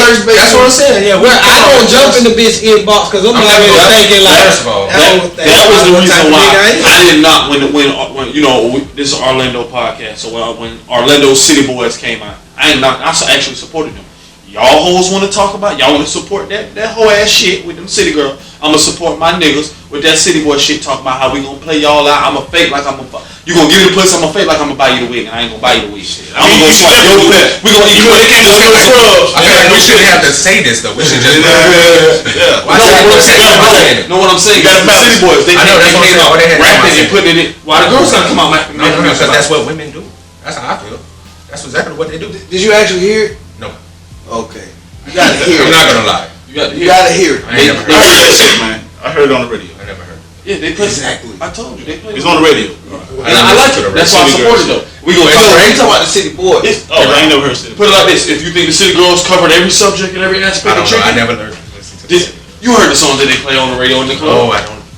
thirst bait. That's what I'm saying. Yeah, I don't jump in the bitch inbox because I'm already thinking like, first of all, that was the reason why I did not when you know this is Orlando podcast. So when Orlando City Boys came out, I actually supported them. Y'all hoes want to talk about, y'all want to support that whole ass shit with them city girls. I'ma support my niggas with that city boy shit. Talk about how we gonna play y'all out. I'ma fake like you gonna give me the pussy. I'ma fake like I'ma buy you the wig, and I ain't gonna buy you the wig. I'm gonna swipe your pet. We gonna eat you. They can't no scrubs. I feel like we shouldn't have to say this though. We should just know what I'm saying? You got the city boys. They came out rapping and putting it in. Why the girls gotta come out rapping? No, because that's what women do. That's how I feel. That's exactly what they do. Did you actually hear it? No. Okay. You gotta hear it. I'm not gonna lie. You gotta hear it. I ain't never heard that shit, man. I heard it on the radio. I never heard it. Yeah, they play. Exactly. I told you they play. It's on the radio. And I like it. That's why I support it though. We gonna talk about the city boys. Oh, I ain't never heard City. Put it like this: if you think the city girls covered every subject and every aspect of I tricking, never learned to listen to this. You heard the songs that they play on the radio in the club? Oh, I don't know.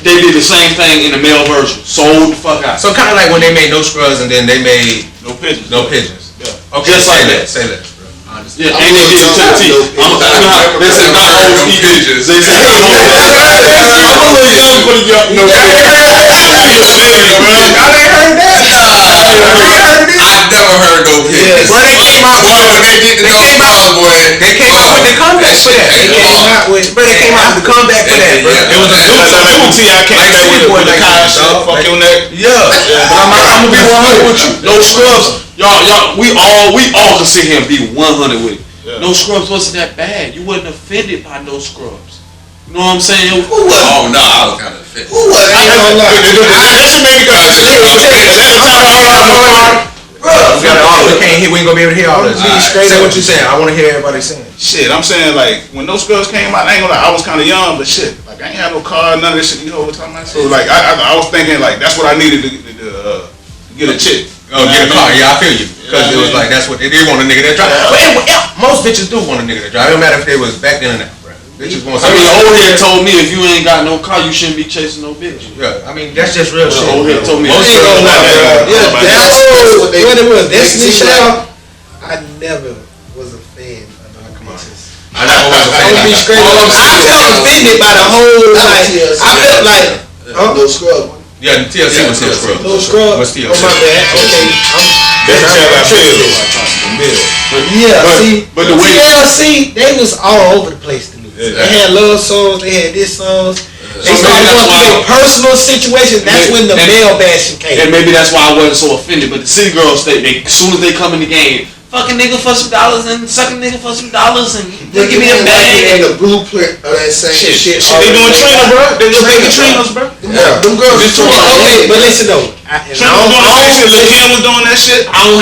They did the same thing in the male version. Sold the fuck out. So kind of like when they made No Scrubs and then they made No Pigeons. No Pigeons. Yeah. Okay, Just say like that. that. Say less, bro. Honestly. Yeah, and they did it to the T. They said not always eat pigeons. They said I'm a little young for the young. No, Y'all ain't heard that? I never heard no pigeons. Bro, they came out. They came out with the comeback for that. They came out with the comeback for that, bro. It was a new T. I came back with the Kyle shit. Fuck your neck. Yeah. But I'm gonna be 100 with you. No scrubs. Y'all, we all can sit here and be 100 with it. Yeah. No Scrubs wasn't that bad. You wasn't offended by No Scrubs. You know what I'm saying? Who was? Oh no, I was kind of offended. Who was? I ain't gonna lie. That shit made me go. We ain't gonna be able to hear all this. Say what you saying. I want to hear everybody saying. Shit, I'm saying like when No Scrubs came out, I ain't gonna lie, I was kind of young, but shit, like I ain't had no car, none of this shit you whole time. So like I was thinking like that's what I needed to get a chick. Oh, get a car. Yeah, I feel you. Because it was like that's what they want a nigga that drive. But most bitches do want a nigga that drive. It don't matter if they was back then or now, bro. Bitches want. I mean, the old head told me if you ain't got no car, you shouldn't be chasing no bitch. Yeah, I mean that's just real shit. The old head told me. Most girls like that. Yeah, that's what it was. Destiny Child. I never was a fan of no bitches. I never was a fan. I'm gonna be straight up. I felt offended by the whole like. I felt like No Scrub. Yeah, TLC was still Scrub. No Scrub. Was TLC. Oh my bad. Okay. But the TLC, they was all over the place to me. They had love songs. They had this songs. They started going through their personal situation. That's when the male bashing came. And maybe that's why I wasn't so offended. But the city girls, they as soon as they come in the game, fucking nigga for some dollars and sucking nigga for some dollars and they give me a bag. And the blueprint of that same shit. They doing Trina, bro. They just making Trinas, bro. Yeah, them girls is doing okay, but listen though. Trina was doing that shit. Lil Kim was doing that shit. I don't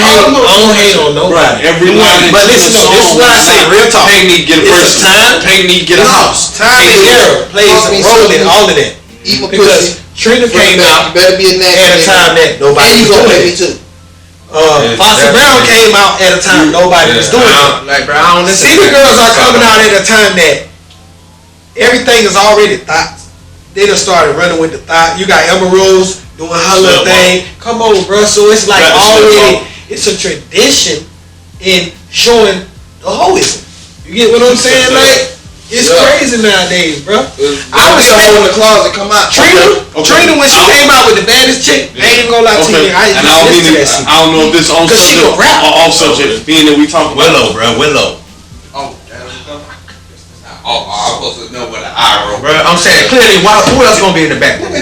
hate on nobody. But listen though, this is what I say. Real talk. Pay need to get a person. Pay need to get a house. Time and era plays a role in all of that. Eat my Because pussy. Trina came out Better be a at a time that nobody and you was gonna pay doing me too. Foster Brown came out at a time nobody was doing it. Like Brown, City Girls are coming out at a time that everything is already thought. They done started running with the thought. You got Emma Rose doing her little thing. Come on, bro. So it's like already, it's a tradition in showing the hoism. You get what I'm saying? Like, it's crazy nowadays, bro. I was in the closet, come out. Trina when she came out with the baddest chick, I ain't even gonna lie to you. I don't know if this on subject or off subject, being that we talking Willow, bro. Willow. Oh, I'm supposed to know what an eye roll. Bro, I'm saying clearly, who else gonna be in the back room?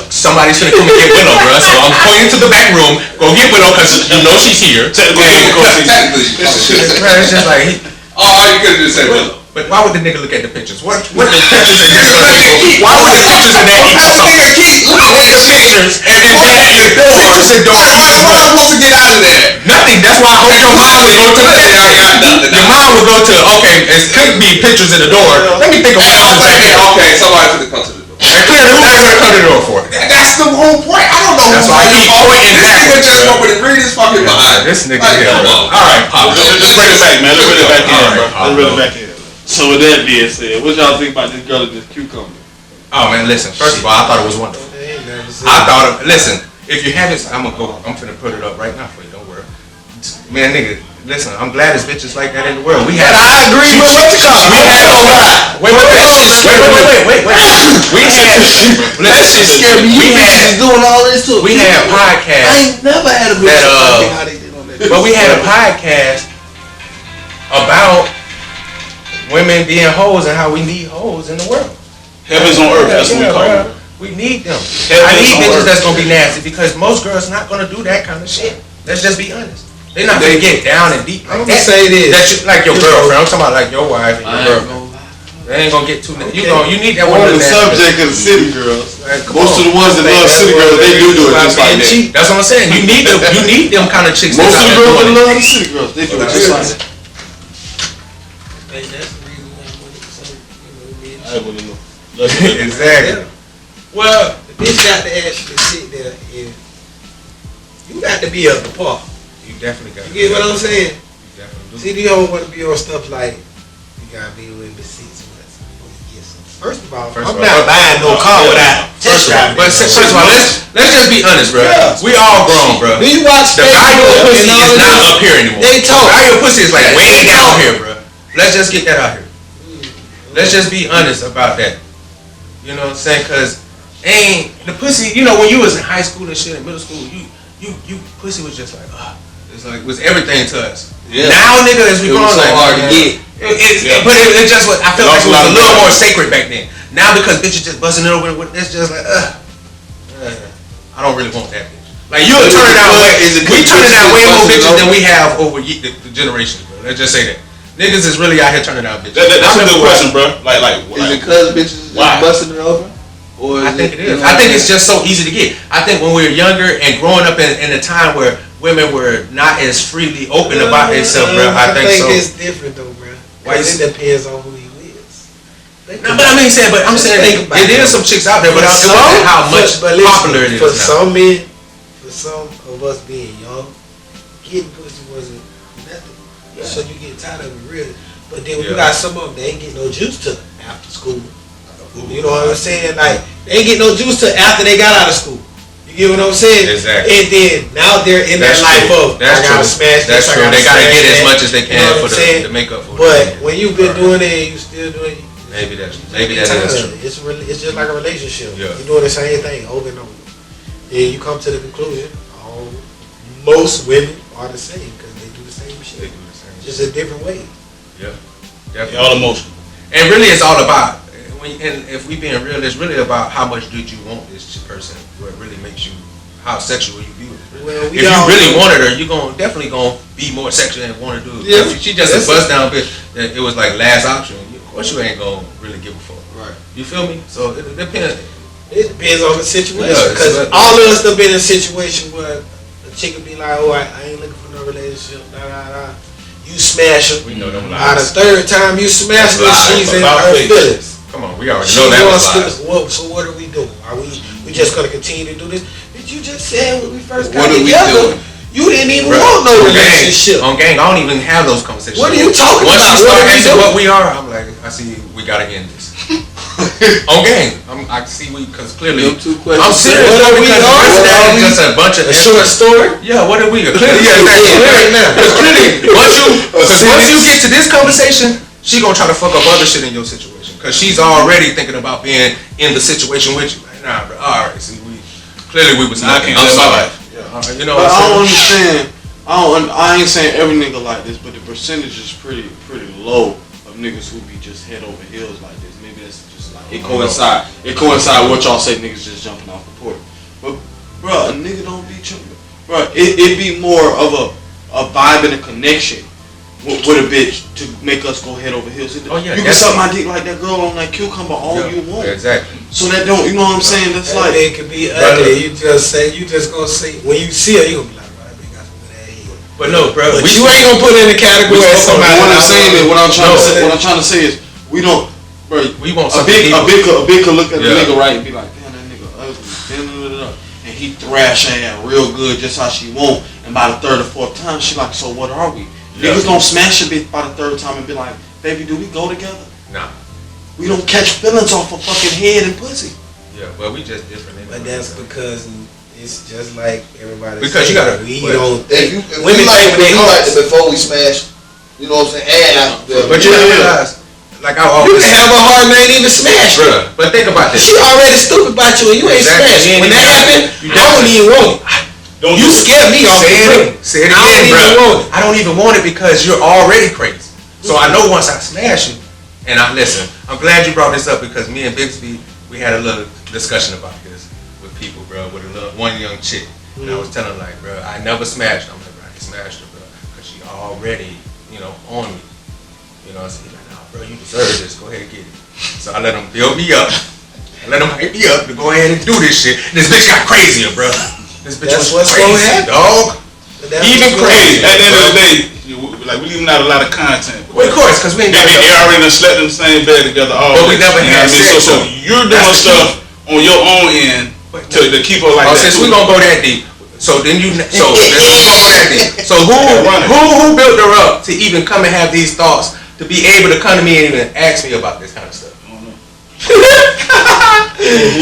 Somebody's gonna come and get Willow, bro. So I'm pointing to the back room. Go get Willow because you know she's here. Technically, it's just like oh, you could have just said Willow. But why would the nigga look at the pictures? What the pictures in this? Why would the pictures in that equal something? Look at the pictures and then the pictures and doors. Why am I supposed to get out of there? Nothing. That's why I hope your mind would go to the pictures. Your mind would go to, okay, it could be pictures in the door. Let me think of what else is in there. Okay, somebody could come to the door. And clearly, who's gonna come to the door for it? That's the whole point. I don't know. That's why I keep pointing this nigga backwards, just bro. want me to read his fucking mind. This nigga Like, here. come All on. right, Pop. Just bring it back, man. Let's bring it back in, bro. Let's bring it back in. So with that being said, what y'all think about this girl and this cucumber? Oh man, listen. First of all, I thought it was wonderful. I thought, listen. If you haven't, I'm finna put it up right now for you. Don't worry, man, nigga. Listen, I'm glad there's bitches like that in the world. We had. I agree with what you call. We had. Wait. We had. That shit scared me. You bitches doing all this too. We had podcasts. I ain't never had a bitch like how they did on that. But we had a podcast about women being hoes and how we need hoes in the world. Heavens on earth, that's what we call it. We need them. Heavens I need on bitches earth. that's gonna be nasty because most girls not gonna do that kind of shit. Let's just be honest. They're not gonna get down and deep like I'm that. gonna say this. That you, like your girlfriend. I'm talking about like your wife and your girlfriend. They ain't gonna get too. You need that one. On of the them subject of the city girls, Like, come most on. of the ones that love city girls, they do it just like that. That's what I'm saying. You need them. You need them kind of chicks. Most that's of the out there girls that doing it. love the city girls, they do it just like that. I think that's the reason why money so, you know, I wouldn't know. Exactly. Well, the bitch got to actually sit there and you got to be up the par. you definitely got. You get what I'm saying? You definitely do. See, you don't want to be on stuff like you gotta be with the 6 months before you get something. First of all, First I'm of all, not buying no car without test driving. But first of all, let's just be honest, bro. Yeah. We all grown, bro. Do you watch The value of pussy and all is of not this? up here anymore. They talk. The value of pussy is like They way down talk. here, bro. Let's just get that out here. Let's just be honest about that. You know what I'm saying? Cause ain't the pussy. You know when you was in high school and shit, in middle school, you pussy was just like, it's like was everything to us. Yeah. Now, nigga, as we It grown, was so like, hard to get. But it just was. I feel like it was a Lost a lot of little time. more sacred back then. Now because bitches just busting it open, it's just like, I don't really want that bitch. Like you'll turn it down. We turning down way more bitches than we have over the generations, bro. Let's just say that. Niggas is really out here turning down bitches. That's a good question, bro. Like, Is it cause bitches is Why? busting it open? Or I think it is. you know I think what it's just so easy to get. I think when we were younger and growing up in a time where women were not as freely open about themselves, bro. I think so. it's different though, bro. Why you It depends on who you is. No, but I'm saying think about it is some chicks out there, but I'm saying how much popular it is for now. some men, for some of us being young, getting pussy wasn't nothing. Yeah. So you get tired of it really. But then when you Yeah. got some of them, they ain't get no juice till after school. You know what I'm saying? Like they ain't get no juice till after they got out of school. You get what I'm saying? Exactly. And then now they're in That's that life true. of That's I gotta true. smash That's this. true. I gotta They gotta smash get as that. much as they You can know what for I'm saying? the makeup for But it. when you've been doing it, and you still doing it. Maybe that It's is true. It's just like a relationship. Yeah. You're doing the same thing over and over. Then you come to the conclusion, most women are the same because they do the same They shit. do the same. Just a different way. Yeah, definitely. all emotional. And really, it's all about. And if we being real, it's really about how much did you want this person. What really makes you, how sexual you be with this person. Well, If you really wanted her, you definitely gonna be more sexual and want to do it. Yeah. If she just a bust down bitch, that it was like last option. Of course, you ain't gonna really give a fuck. Right. You feel me? So it depends. It depends on the situation. Yeah, Because all of us have been in a situation where a chick would be like, oh, I ain't looking for no relationship, You smash her. We know them By the lies. third time you smash her, Lies. she's in About her face. feelings. Come on, we already She know that was wants lies. to, so what are we doing? Are we just gonna continue to do this? But you just said when we first got What are we together, doing? you didn't even Bruh, want no on relationship. gang, I don't even have those conversations. What are you talking Once about? you What start are we asking doing? what we are, I'm like, I see we gotta end this. On gang, I see because clearly Them two questions. I'm serious What though, are we because the on? rest of that What are is we- just a bunch of A short story. Yeah, what are we? Clearly, yeah, exactly. right now. Because clearly, once you get to this conversation, she gonna try to fuck up other shit in your situation because she's already thinking about being in the situation with you. Like, nah, bro. All right, see, we was Nah, I nothing. can't I'm live my sorry. life. All right, you know But what I don't I'm saying? understand. I ain't saying every nigga like this, but the percentage is pretty low of niggas who be just head over heels like this. Maybe that's just like it coincide. It coincide with what y'all say niggas just jumping off the porch. But bruh, a nigga don't be tripping. Bruh, it be more of a vibe and a connection with a bitch to make us go head over heels. Oh yeah, you can suck my dick like that girl on that cucumber all you want. Exactly. So that don't, you know what I'm saying? That's that like it could be ugly. You just gonna see when you see her, you gonna be like, bro, that bitch got some good ass. But no, bro, But you ain't gonna put it in the category of somebody. What I'm trying to say is we don't. Bro, we want a big could look at the nigga right and be like, damn, that nigga ugly. And he thrash her real good just how she want. And by the third or fourth time, she like, so what are we? Yeah. Niggas don't smash a bitch by the third time and be like, baby, do we go together? Nah. We don't catch feelings off of fucking head and pussy. Yeah, well, we just different. But that's because it's just like everybody. Because you gotta. We don't. If Women think they like it before we smash, you know what I'm saying? And after. But you gotta realize, like I always. You can have a heart and ain't even smash it. Bruh, but think about this. She already stupid about you and you ain't smashed. When that happened, I don't even want it. You scared me off the trip. Say it again, bro. I don't even want it because you're already crazy. So I know once I smash you, and I listen, I'm glad you brought this up because me and Bixby, we had a little discussion about this with people, bro, with one young chick. And I was telling her, like, bro, I never smashed her. I'm like, bro, I smashed her, bro, because she already, on me. So he's like, nah, bro, you deserve this. Go ahead and get it. So I let him build me up. I let him hype me up to go ahead and do this shit. And this bitch got crazier, bro. This bitch That's was what's crazy, gonna happen. dog. Even crazy. At the end of the day, like we leaving out a lot of content. Well, of course, because we ain't got they already done slept in the same bed together. But we never had sex. So you're doing stuff on your own end to keep her like that. Since we gonna go that deep, so then let's go that deep. So who built her up to even come and have these thoughts to be able to come to me and even ask me about this kind of stuff? I don't know.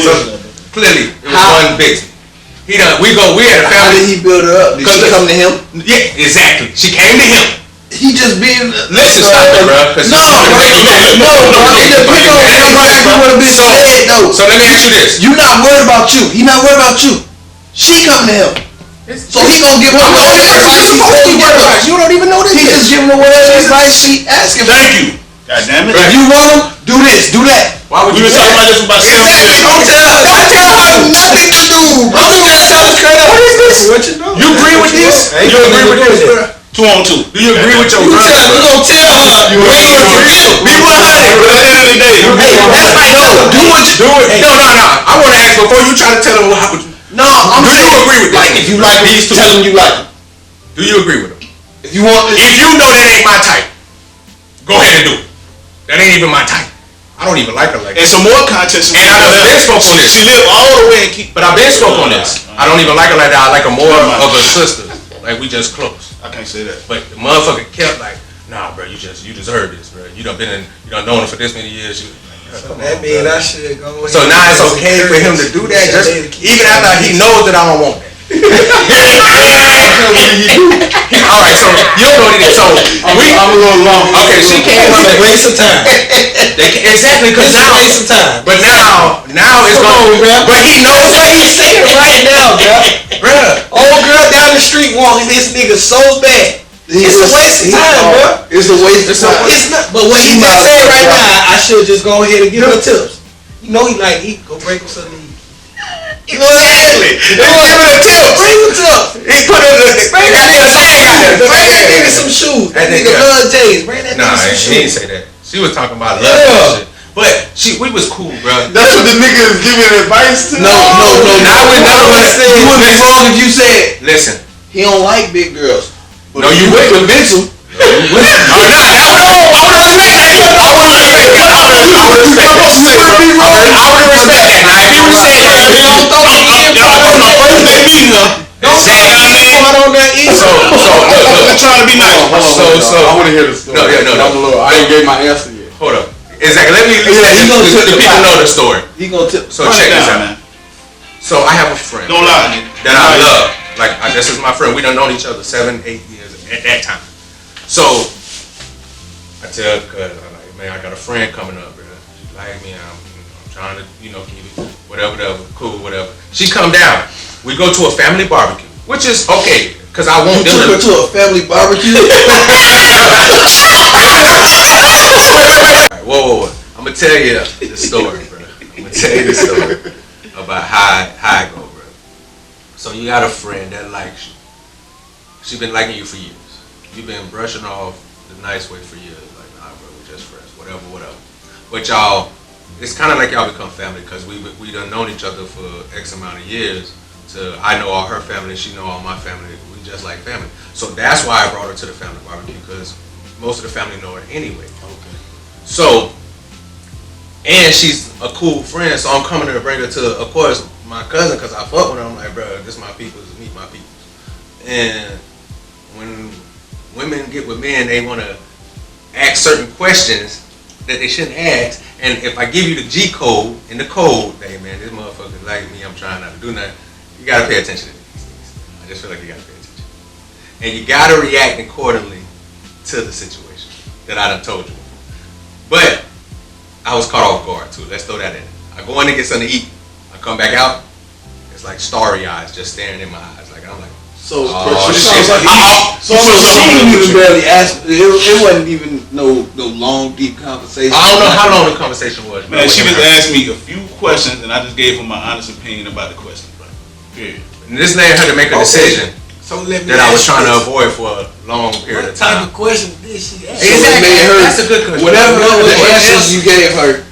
So clearly it was one big. We had a family. How did he build her up? Did she come to him? Yeah, exactly. She came to him. He just being. Listen, stop it, bro. No, bro. It depends on exactly what a bitch said, though. So let me ask you this. You not worried about you. He not worried about you. She come to him. So he gonna give her whatever advice he said he give her. You don't even know this. He just giving her whatever advice she asking for. Thank you. God damn it. If you want him, do this, do that. Why would We you were talking about this about 7 years ago. Don't tell her nothing to do, bro. just tell us straight up. What is this? What you know? You agree with this? You agree with this, bro? 2 on 2. Do you agree with your brother? You gonna tell her? Be 100, but at the end of the day, That's like do what you do it. No. I want to ask before you try to tell him how would you. No, I'm Do you saying, agree with this? like, if you like these two, tell him you like them. Do you agree with him? If you want this, If you know that ain't my type, go ahead and do it. That ain't even my type. I don't even like her like that. And some more content. And I done been spoke on this. She lived all the way and keep. But I've been spoke on this. I don't even like her like that. I like her more of a sister. Like we just close. I can't say that. But the motherfucker kept like, nah, bro, you deserve this, bro. You done known her for this many years. So that means I should go ahead. So now it's okay for him to do that, just even after he knows that I don't want that. All right, so you know what it is. So I'm a little long. Okay, she came up It's a and waste of time. exactly because It's a now, waste of time. but now it's going. But he knows That's what he's saying right now, bro. bruh. Old girl down the street wanting this nigga so bad. It's a waste of time, bro. it's a waste of time. It's not. But what he just said right now, I should just go ahead and give her tips. You know he go break him something to eat. Exactly. They give it a tip. Bring him tips. He put it in the. Bring that nigga some shoes. That nigga love J's. Bring that Nah, nigga some he didn't shoes. say that. She was talking about love and shit. But we was cool, bro. That's what the nigga is giving advice to. No. Now we know what it said. You would be wrong if you said Listen. he don't like big girls. No, you wouldn't convince him. I'm trying to be nice. I want to hear the story. No. I ain't gave my answer yet. Hold up. Exactly. Let the people know the story. He gonna tip. So check this out. So I have a friend. Don't lie. That I love. Like this is my friend. We done known each other 7-8 years at that time. So I tell cuz I'm like, man, I got a friend coming up, bro. She like me. I'm trying to, keep it whatever, cool, whatever. She come down. We go to a family barbecue, which is okay, cause I want You took her to a family barbecue. Alright, whoa. I'm gonna tell you the story, bro. I'm gonna tell you the story about how I go, bro. So you got a friend that likes you. She been liking you for years. You've been brushing off the nice way for years. Like, nah, bro, we're just friends, whatever. But y'all, it's kind of like y'all become family because we done known each other for X amount of years. I know all her family, she know all my family. We just like family. So that's why I brought her to the family barbecue because most of the family know her anyway. Okay. So, and she's a cool friend, so I'm coming to bring her to, of course, my cousin because I fuck with her. I'm like, bro, this my people's, meet my people's. And when women get with men, they want to ask certain questions that they shouldn't ask. And if I give you the G code and the code, hey man, this motherfucker like me, I'm trying not to do nothing. You gotta pay attention to these things. I just feel like you gotta pay attention. And you gotta react accordingly to the situation that I done told you. But I was caught off guard too. Let's throw that in. I go in and get something to eat. I come back out. It's like starry eyes just staring in my eyes. Like I'm like, So, oh, she shit. didn't even barely ask. It wasn't even no long, deep conversation. I don't know how long the conversation was. Man, she just asked me a few questions, and I just gave her my honest opinion about the question. Period. And this led her to make a decision So let me that I was ask trying to this. avoid for a long period What of type time. of question did she ask? Exactly. That's a good question. Whatever the answers you gave her,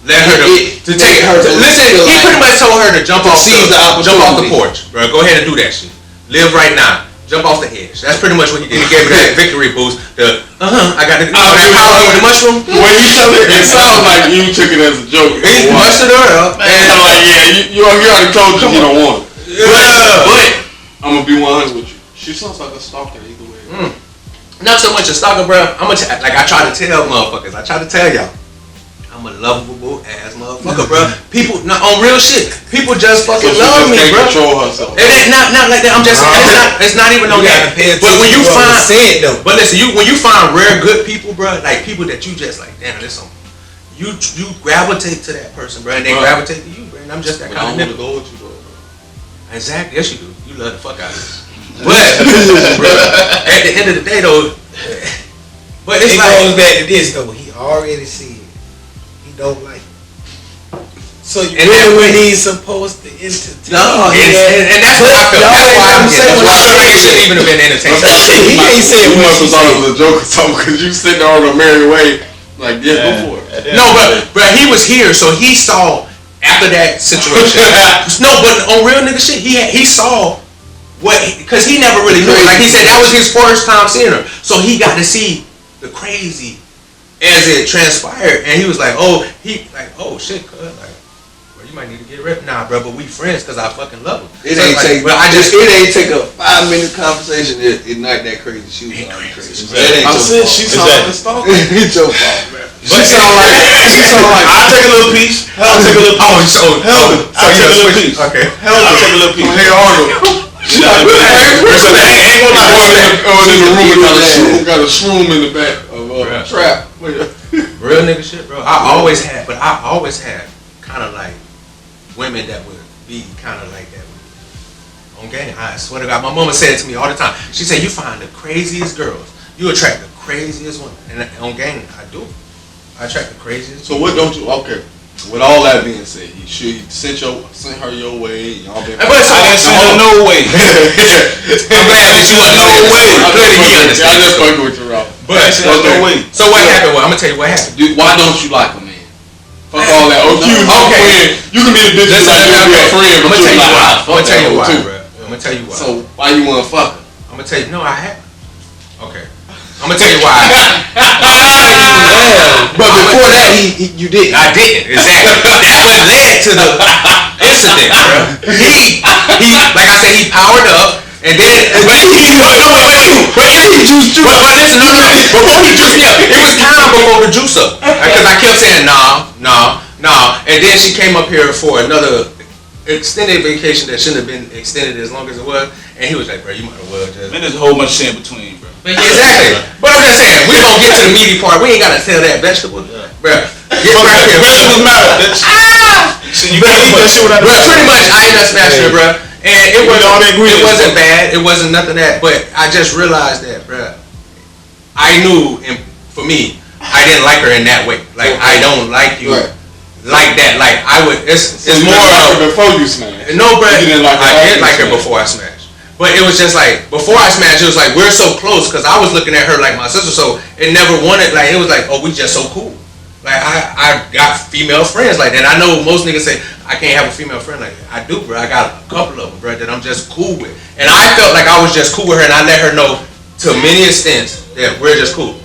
Let her to take her to listen. feel He like- pretty much told her to jump to off seize the jump off the opportunity. porch, bro. Go ahead and do that shit. Live right now. Jump off the edge. That's pretty much what he did. He gave her that victory boost. I got the power over the mushroom. When you tell it, it sounds like you took it as a joke. He busted her up. And I'm like, yeah, you already told you don't want it. But I'm gonna be 100 with you. She sounds like a stalker either way. Not so much a stalker, bro. Like I try to tell motherfuckers. I try to tell y'all. I'm a lovable ass motherfucker, bro. People, not on real shit. People just fucking love me, bro. Control herself. It ain't not like that. I'm just saying, it's not even no that. But when you find, but listen, when you find rare good people, bro, like people that you just like, damn, this some, you gravitate to that person, bro, and they gravitate to you, bro. And I'm just that But I kind don't of want to nigga. go with you though, bro. Exactly, yes you do. You love the fuck out of it. But bro, at the end of the day, though, but it's It like goes back to this though. He already said he don't like it. So you And really that- when he's supposed to entertain. No, and that's what I feel. That's why I'm getting. That's why I feel like it shouldn't even have been entertained. He ain't saying You what must she have thought it said. was a joke or something because you sitting there on a merry way. Like, yeah, go for it. No, but he was here, so he saw after that situation. No, but on real nigga shit, he saw what because he never really knew. Like he said, that was his first time seeing her, so he got to see the crazy as it transpired, and he was like, oh shit, cuz like. You might need to get rid. Nah, bro, but we friends because I fucking love him. it ain't take. But I just it ain't take a 5-minute conversation. It not that crazy. She was already crazy. Exactly. I said she sounds like a stalker. It's your fault, man. She sound like I'll take a little piece. I'll take a little piece. oh, so I'll take a little piece. Okay. I'll take a little piece. Hey Arnold. She like, so that ain't gonna In the room got a shroom in the back of a trap. Real nigga shit, bro. I always had kind of like women that would be kind of like that. On game, I swear to God, my mama said it to me all the time. She said, "You find the craziest girls, you attract the craziest women." And on game, I do. I attract the craziest. So what don't you? Okay. With all that being said, he sent her your way. Y'all been. But so I didn't send her no way. I'm glad that you understand. No way. I'm glad that he I understands. just fucking with you, Rob. But No way. So what happened? Well, I'm gonna tell you what happened. Dude, why don't you like a man? Fuck all that. Oh, you Okay. friend. You can be a bitch Listen, like you can be a friend, I'm but gonna you tell you like, why. ah, I'm fuck gonna tell you that why, too. bro. I'm gonna tell you why. So why you wanna fuck her? I'm gonna tell you. No, I have. Okay. I'm gonna tell you why. But before that, you didn't. I didn't, exactly. That's what led to the incident, bro. He, like I said, he powered up, and then, but listen, no, before he juiced me up, it was time before the juice up, because I kept saying, nah, and then she came up here for another extended vacation that shouldn't have been extended as long as it was, and he was like, bro, you might as well just. Man, there's a whole bunch of shit in between, bro. Exactly. But I'm just saying, we gonna get to the meaty part. We ain't gotta tell that vegetable, bro. Get right here. Vegetables matter. So you can't eat that shit without the Bro, pretty much, I ended up smashing her, bro. And it wasn't bad. It wasn't nothing that. But I just realized that, bro. I knew, and for me, I didn't like her in that way. Like I don't like you like that. Like I would. It's more like her before you smashed. no, bro. You didn't like her I after did like her you before I smashed. But it was just like, before I smashed, it was like, we're so close, because I was looking at her like my sister, so it never wanted, like, it was like, oh, we just so cool. Like, I got female friends like that. I know most niggas say, I can't have a female friend like that. I do, bro. I got a couple of them, bro, that I'm just cool with. And I felt like I was just cool with her, and I let her know, to many extents, that we're just cool.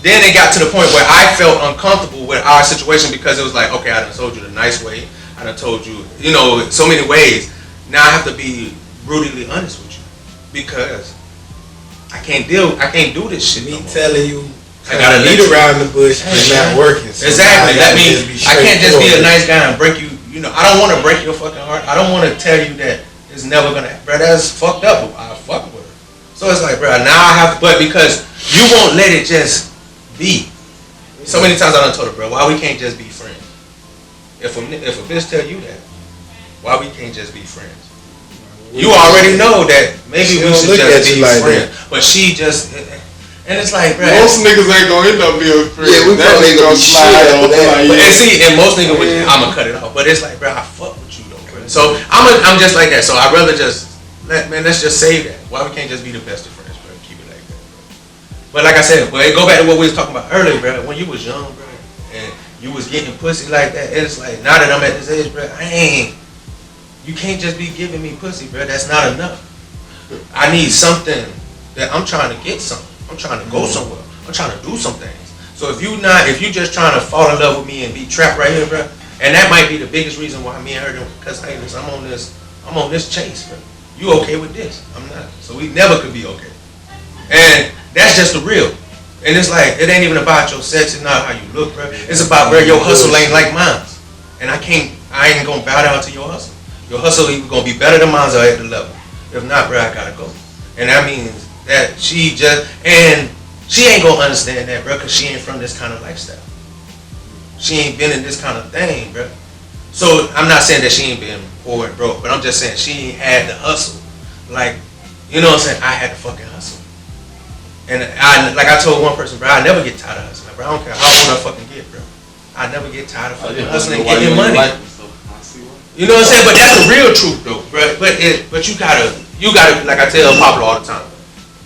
Then it got to the point where I felt uncomfortable with our situation, because it was like, okay, I done told you the nice way. I done told you, you know, so many ways. Now I have to be brutally honest with you, because I can't do this shit. Me telling you, I gotta lead around the bush is not working. So exactly. That means I can't just be a straightforward. nice guy and break you. You know, I don't want to break your fucking heart. I don't want to tell you that it's never gonna happen. Bro, that's fucked up. I fuck with her. So it's like, bro, now I have to, but because you won't let it just be. So many times I done told her, bro, why we can't just be friends? If a bitch tell you that, why we can't just be friends? You already know that maybe we should just be friends. But she just, and it's like, bro. Most niggas ain't gonna end up being friends. Yeah, we probably ain't gonna slide on that. And see, and most niggas, I'ma cut it off. But it's like, bro, I fuck with you though, bro. So I'm just like that. So I'd rather just, let's just save that. Why we can't just be the best of friends, bro? Keep it like that, bro. But like I said, but go back to what we was talking about earlier, bro. When you was young, bro, and you was getting pussy like that, it's like, now that I'm at this age, bro, you can't just be giving me pussy, bro. That's not enough. I need something that I'm trying to get something. I'm trying to go somewhere. I'm trying to do some things. So if you just trying to fall in love with me and be trapped right here, bro, and that might be the biggest reason why me and her don't, because hey, listen, I'm on this chase, bro. You okay with this? I'm not. So we never could be okay. And that's just the real. And it's like, it ain't even about your sex, it's not how you look, bro. It's about, bro, your hustle ain't like mine. And I ain't gonna bow down to your hustle. Your hustle either gonna be better than mine or at the level. If not, bro, I gotta go. And that means that she ain't gonna understand that, bro, because she ain't from this kind of lifestyle. She ain't been in this kind of thing, bro. So I'm not saying that she ain't been poor and broke, but I'm just saying she ain't had the hustle. Like, you know what I'm saying? I had to fucking hustle. And like I told one person, bro, I never get tired of hustling, bro. I don't care how old I fucking get, bro. I never get tired of fucking hustling and getting money. You know what I'm saying? But that's the real truth, though, bro. But you gotta, like I tell Pablo all the time,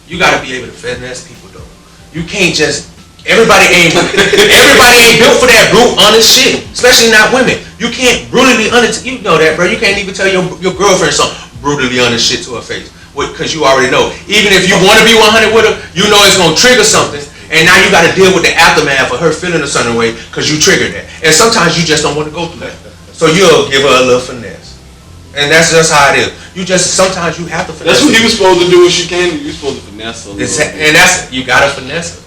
you gotta be able to finesse people, though. You can't just, everybody ain't built for that brute honest shit, especially not women. You can't brutally honest, you know that, bro. You can't even tell your girlfriend some brutally honest shit to her face, because you already know. Even if you want to be 100 with her, you know it's gonna trigger something, and now you gotta deal with the aftermath of her feeling a certain way because you triggered that. And sometimes you just don't want to go through that, so you'll give her a little finesse. And that's just how it is. Sometimes you have to finesse. That's what he was supposed to do with Chicago. You supposed to finesse her. And you gotta finesse her.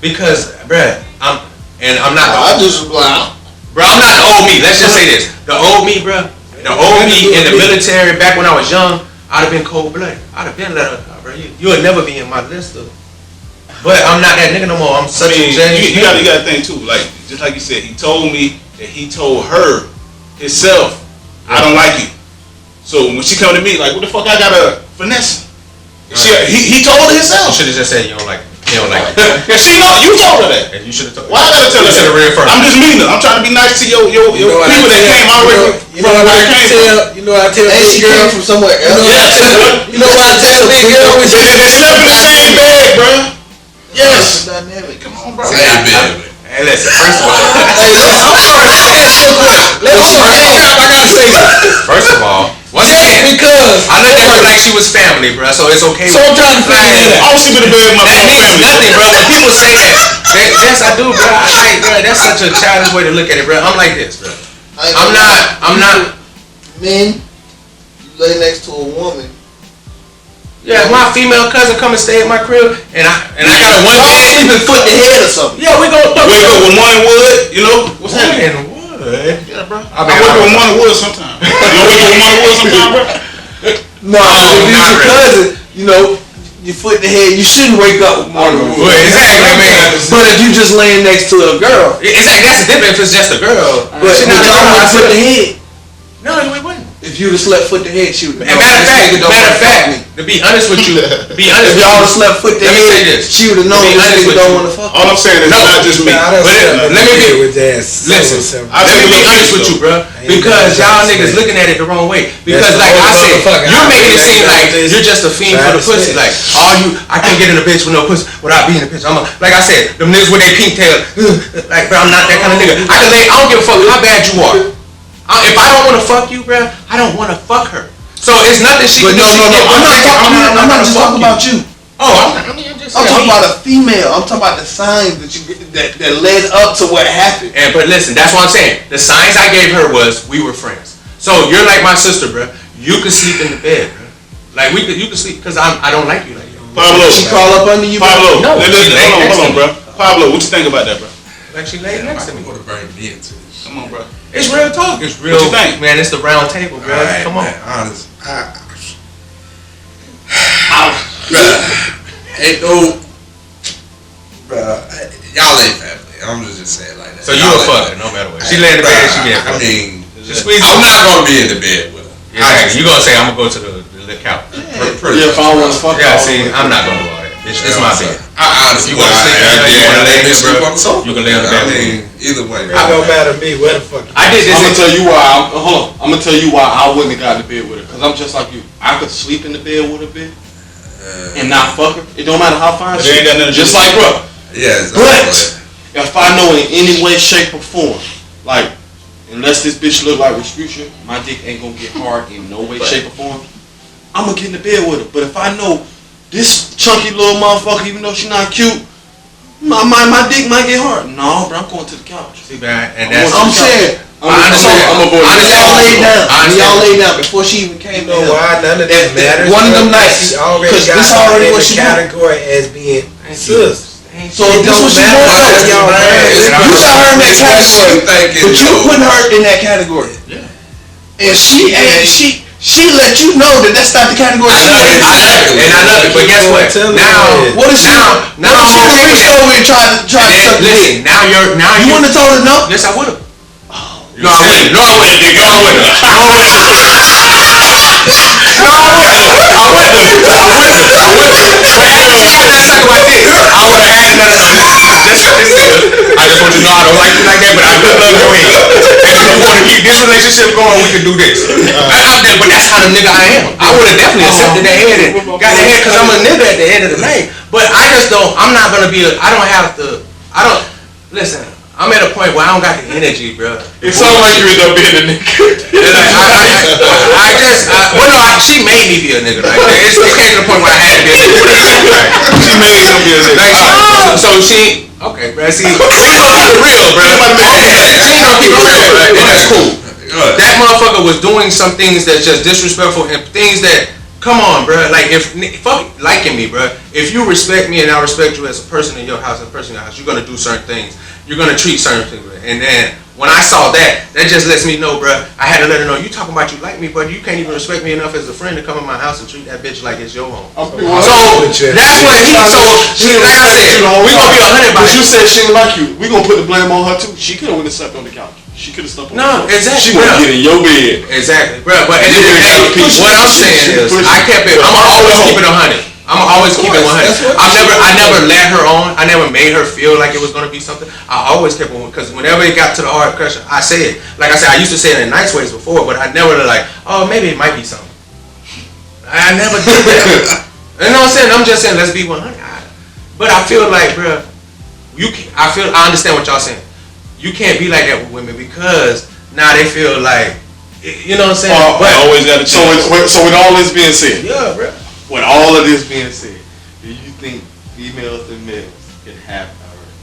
Because, bruh, I'm not. I just wow. Bro, I'm not the old me. Let's just say this: the old me, bruh, the old me in the military back when I was young, I'd have been cold blooded. I'd have been let her, bro. You would never be in my list of. But I'm not that nigga no more. I'm such a James. You gotta think too. Like just like you said, he told me that he told her himself, I don't like you. So when she come to me, like, what the fuck I gotta finesse? He told her himself. You should have just said you don't like it. You don't like it. Yeah, she know you told her that. And you should have told her. Why I gotta tell her that? I'm just mean her. I'm trying to be nice to your people that came already. You know what I tell Ain't she big girl girl from somewhere else? You know what I tell big girl when she They slept in the same bed, bro. Yes. Dynamic. Come on, bro. Same bed. Hey, listen. First of all, I gotta say something. first of all, once again, Because I looked at her like she was family, bro. So it's okay. So I'm trying to figure that out. I don't sleep in the bed with my That whole means family. nothing, bro. When people say that, yes, I do, bro. Bro, that's such a childish way to look at it, bro. I'm like this, bro. I'm not. Men, you lay next to a woman. Yeah, if my female cousin come and stay at my crib, and I got a one Y'all bed. sleeping foot to head or something. Yeah, we gonna Wake up with morning wood, you know? What's happening? Wood. Yeah, bro. I I mean, wake up with morning wood sometimes. You don't wake up with morning wood sometimes, bro? No, if it's not your really. cousin, you know, your foot in the head, you shouldn't wake up with morning wood. Well, exactly, I mean. But if you just laying next to a girl, Exactly, that's the difference if it's just a girl. but she y'all not a girl. want foot in the head. No, we wouldn't. If If you would have slept foot to head, she would. Matter of fact, to be honest with you, if y'all would have slept foot to head, she would have known this nigga don't want to fuck. All I'm saying is not just me. Let me be listen. Let me be honest with you, bro, because y'all niggas looking at it the wrong way. Because like I said, you're making it seem like you're just a fiend for the pussy. Like I can't get in a bitch with no pussy without being a bitch. Like I said, them niggas with their pink tail. Like, bro, I'm not that kind of nigga. I don't give a fuck how bad you are. If I don't want to fuck you, bro, I don't want to fuck her. So it's nothing she can do. I'm not just talking about you. Oh, I'm talking about a female. I'm talking about the signs that led up to what happened. But listen, that's what I'm saying. The signs I gave her was we were friends. So you're like my sister, bro. You could sleep in the bed, bro. Like you could sleep because I don't like you like you. Pablo, she crawl up under you. Pablo, no, hold on, bro. Pablo, what you think about that, bro? Like she laid next to me. I'm gonna bring me into this. Come on, bro. It's real talk. It's real. What you think? Man, it's the round table, bro. Right, Come on. man, honest. Hey, dude. Bruh, y'all ain't family. I'm just saying like that. So you a fucker, no matter what. She lay in the bed, she get fucked. I mean, I'm not gonna be in the bed with her. Yeah, you gonna say I'm gonna go to the couch. Yeah, if I want to fuck. Yeah, see, I'm not gonna do all that. It's my bed. I honestly, You wanna sleep in the bed, you wanna lay in the bed, on the sofa. you can lay on the bed. I mean, either way. It don't matter to me. Where the fuck? I did this. I'm gonna tell you why. Hold on. I'm gonna tell you why I wouldn't have got in the bed with her. Cause I'm just like you. I could sleep in the bed with her, bitch, and not fuck her. It don't matter how fine she is. Just like, bro. Yes. But if I know in any way, shape, or form, like, unless this bitch look like Respucia, my dick ain't gonna get hard in no way, shape, or form. I'm gonna get in the bed with her. But if I know this chunky little motherfucker, even though she not cute, my dick might get hard. No, bro, I'm going to the couch. See, man, and that's I'm saying. I'm avoiding y'all lay down before she even came. You know why? None of that matters. One of them nights. Because this already what she category as being sus. So if this was your boy, you got her in that category, but you putting her in that category. Yeah. And she let you know that that's not the category she is. I love it. But guess what? Now, what if she reached over and tried to suck the dick? Now you wouldn't have told her no? Yes, I would have. No, I wouldn't. No, I wouldn't. No, I wouldn't. I would have had none of them. I just want you to know I don't like you like that, but I do love your head. And if you want to keep this relationship going, we can do this. But that's how the nigga I am. I would have definitely accepted that head and got that head because I'm a nigga at the end of the night. But I just don't. I'm not gonna be. Listen. I'm at a point where I don't got the energy, bro. It sounds like you end up being a nigga. She made me be a nigga. Like, it came to the point where I had to be a nigga. Right. She made him be a nigga. So she, okay, bro. See, she gonna keep it real, bro. She gonna keep it real, bro. And that's cool. That motherfucker was doing some things that's just disrespectful and things that, come on, bro. Like, fuck liking me, bro. If you respect me and I respect you as a person in your house and a person in your house, you're gonna do certain things. You're gonna treat certain things. And then when I saw that just lets me know, bro. I had to let her know. You talking about you like me, but you can't even respect me enough as a friend to come in my house and treat that bitch like it's your home. So that's what he. So like I said, we gonna be 100 by. But you said she didn't like you. We gonna put the blame on her too. She could have went and slept on the couch. She could have slept on the couch. Exactly. She wanna get in your bed. Exactly, bro. But at the end of the day, what I'm saying is, I kept it. I'ma always keep it 100. I'ma always keep it 100. I never led her on. I never made her feel like it was gonna be something. I always kept it because whenever it got to the hard pressure, I say it. Like I said, I used to say it in nice ways before, but I never like, oh, maybe it might be something. I never did that. You know what I'm saying? I'm just saying, let's be 100. But I feel like, bro, I understand what y'all saying. You can't be like that with women because now they feel like, you know what I'm saying? But always got to. So with all this being said, yeah, bro. With all of this being said, do you think females and males can have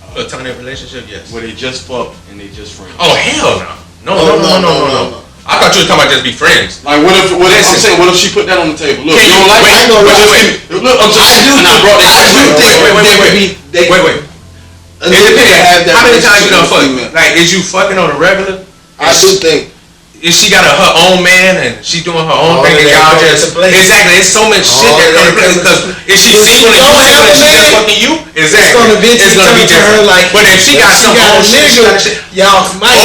a platonic relationship? Yes. Where they just fuck and they just friends? Oh hell no! No. I thought you were talking about just be friends. Like what if she put that on the table? Look, you don't like it? Look, I'm just Wait. It depends. How many times you done fuck? Like, is you fucking on a regular? I do think she got her own man and she doing her own thing and y'all just exactly. It's so much shit that come to play because if she's single and you single and she just fucking you, exactly. It's gonna be different. Like, but if she got some own shit, y'all might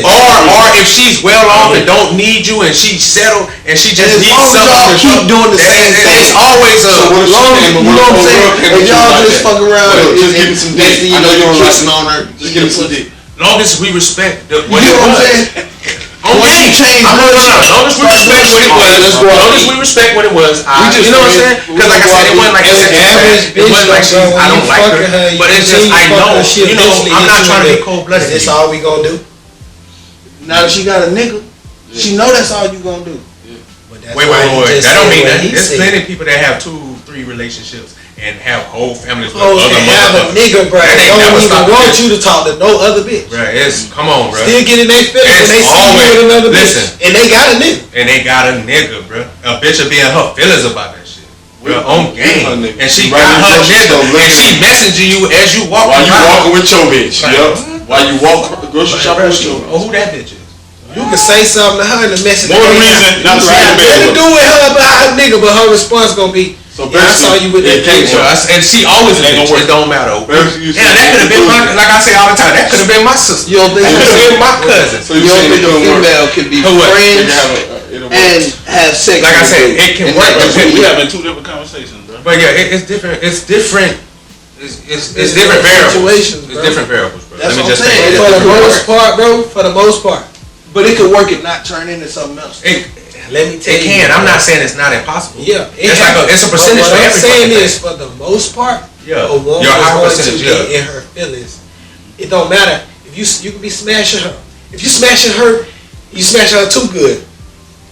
or if she's well off and don't need you and she's settled and she just needs something, keep doing the same thing. It's always a. You know what I'm saying? If y'all just fuck around and just give me some dick. you know you're kissing on her, just give me some dick. Long as we respect what you it know what I'm was. saying? Once you change, long as we respect what it was. Long as we respect what it was. You know what I'm saying? Because like I said, it wasn't like it wasn't like I don't like her, but it's just I know. You know, I'm not trying to be cold blooded. That's all we gonna do. Now that she got a nigga, she know that's all you gonna do. Wait. That don't mean that. There's plenty of people that have 2-3 relationships and have whole families with other have a nigga, bro. They don't even want you to talk to no other bitch. Bro, come on, bro. Still getting their feelings when they see you with another bitch. And they got a nigga. Bro. A bitch will be in her feelings about that shit. Bro, on game. And she got her nigga. And she messaging you as you walk. While you walking with your bitch. Yep. While you walk grocery shopping with your bitch. Oh, who that bitch is? You can say something to her in the message. More reason not to have nothing to do with her about her nigga, but her response gonna be, so I saw you with that bitch. And she always a bitch. It don't matter. Yeah, that could have been my, like I say all the time, that could have been my sister. You don't think that could have been my cousin. So you don't think a female can be friends and have sex? Like I said, it can work. We having 2 different conversations, bro. But yeah, it's different. It's different. It's different variables. It's different variables, bro. That's Let me what I'm just say. saying. For the most part, bro. For the most part. But it could work and not turn into something else. Let me tell you. It can. I'm not saying it's not impossible. Yeah. It's a percentage for every What I'm saying is, for the most part, a woman is going to be in her feelings. It don't matter. If you can be smashing her. If you smashing her, you smashing her too good,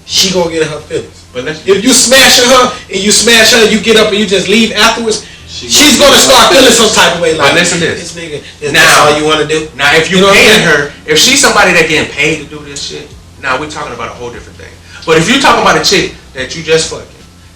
she gonna get in her feelings. But if you smashing her and you smash her, you get up and you just leave afterwards, she's gonna start feeling some type of way. Like, listen to this. Nigga, that's all you wanna do. Now, if you paying her, if she's somebody that getting paid to do this shit, now we're talking about a whole different thing. But if you're talking about a chick that you just fucking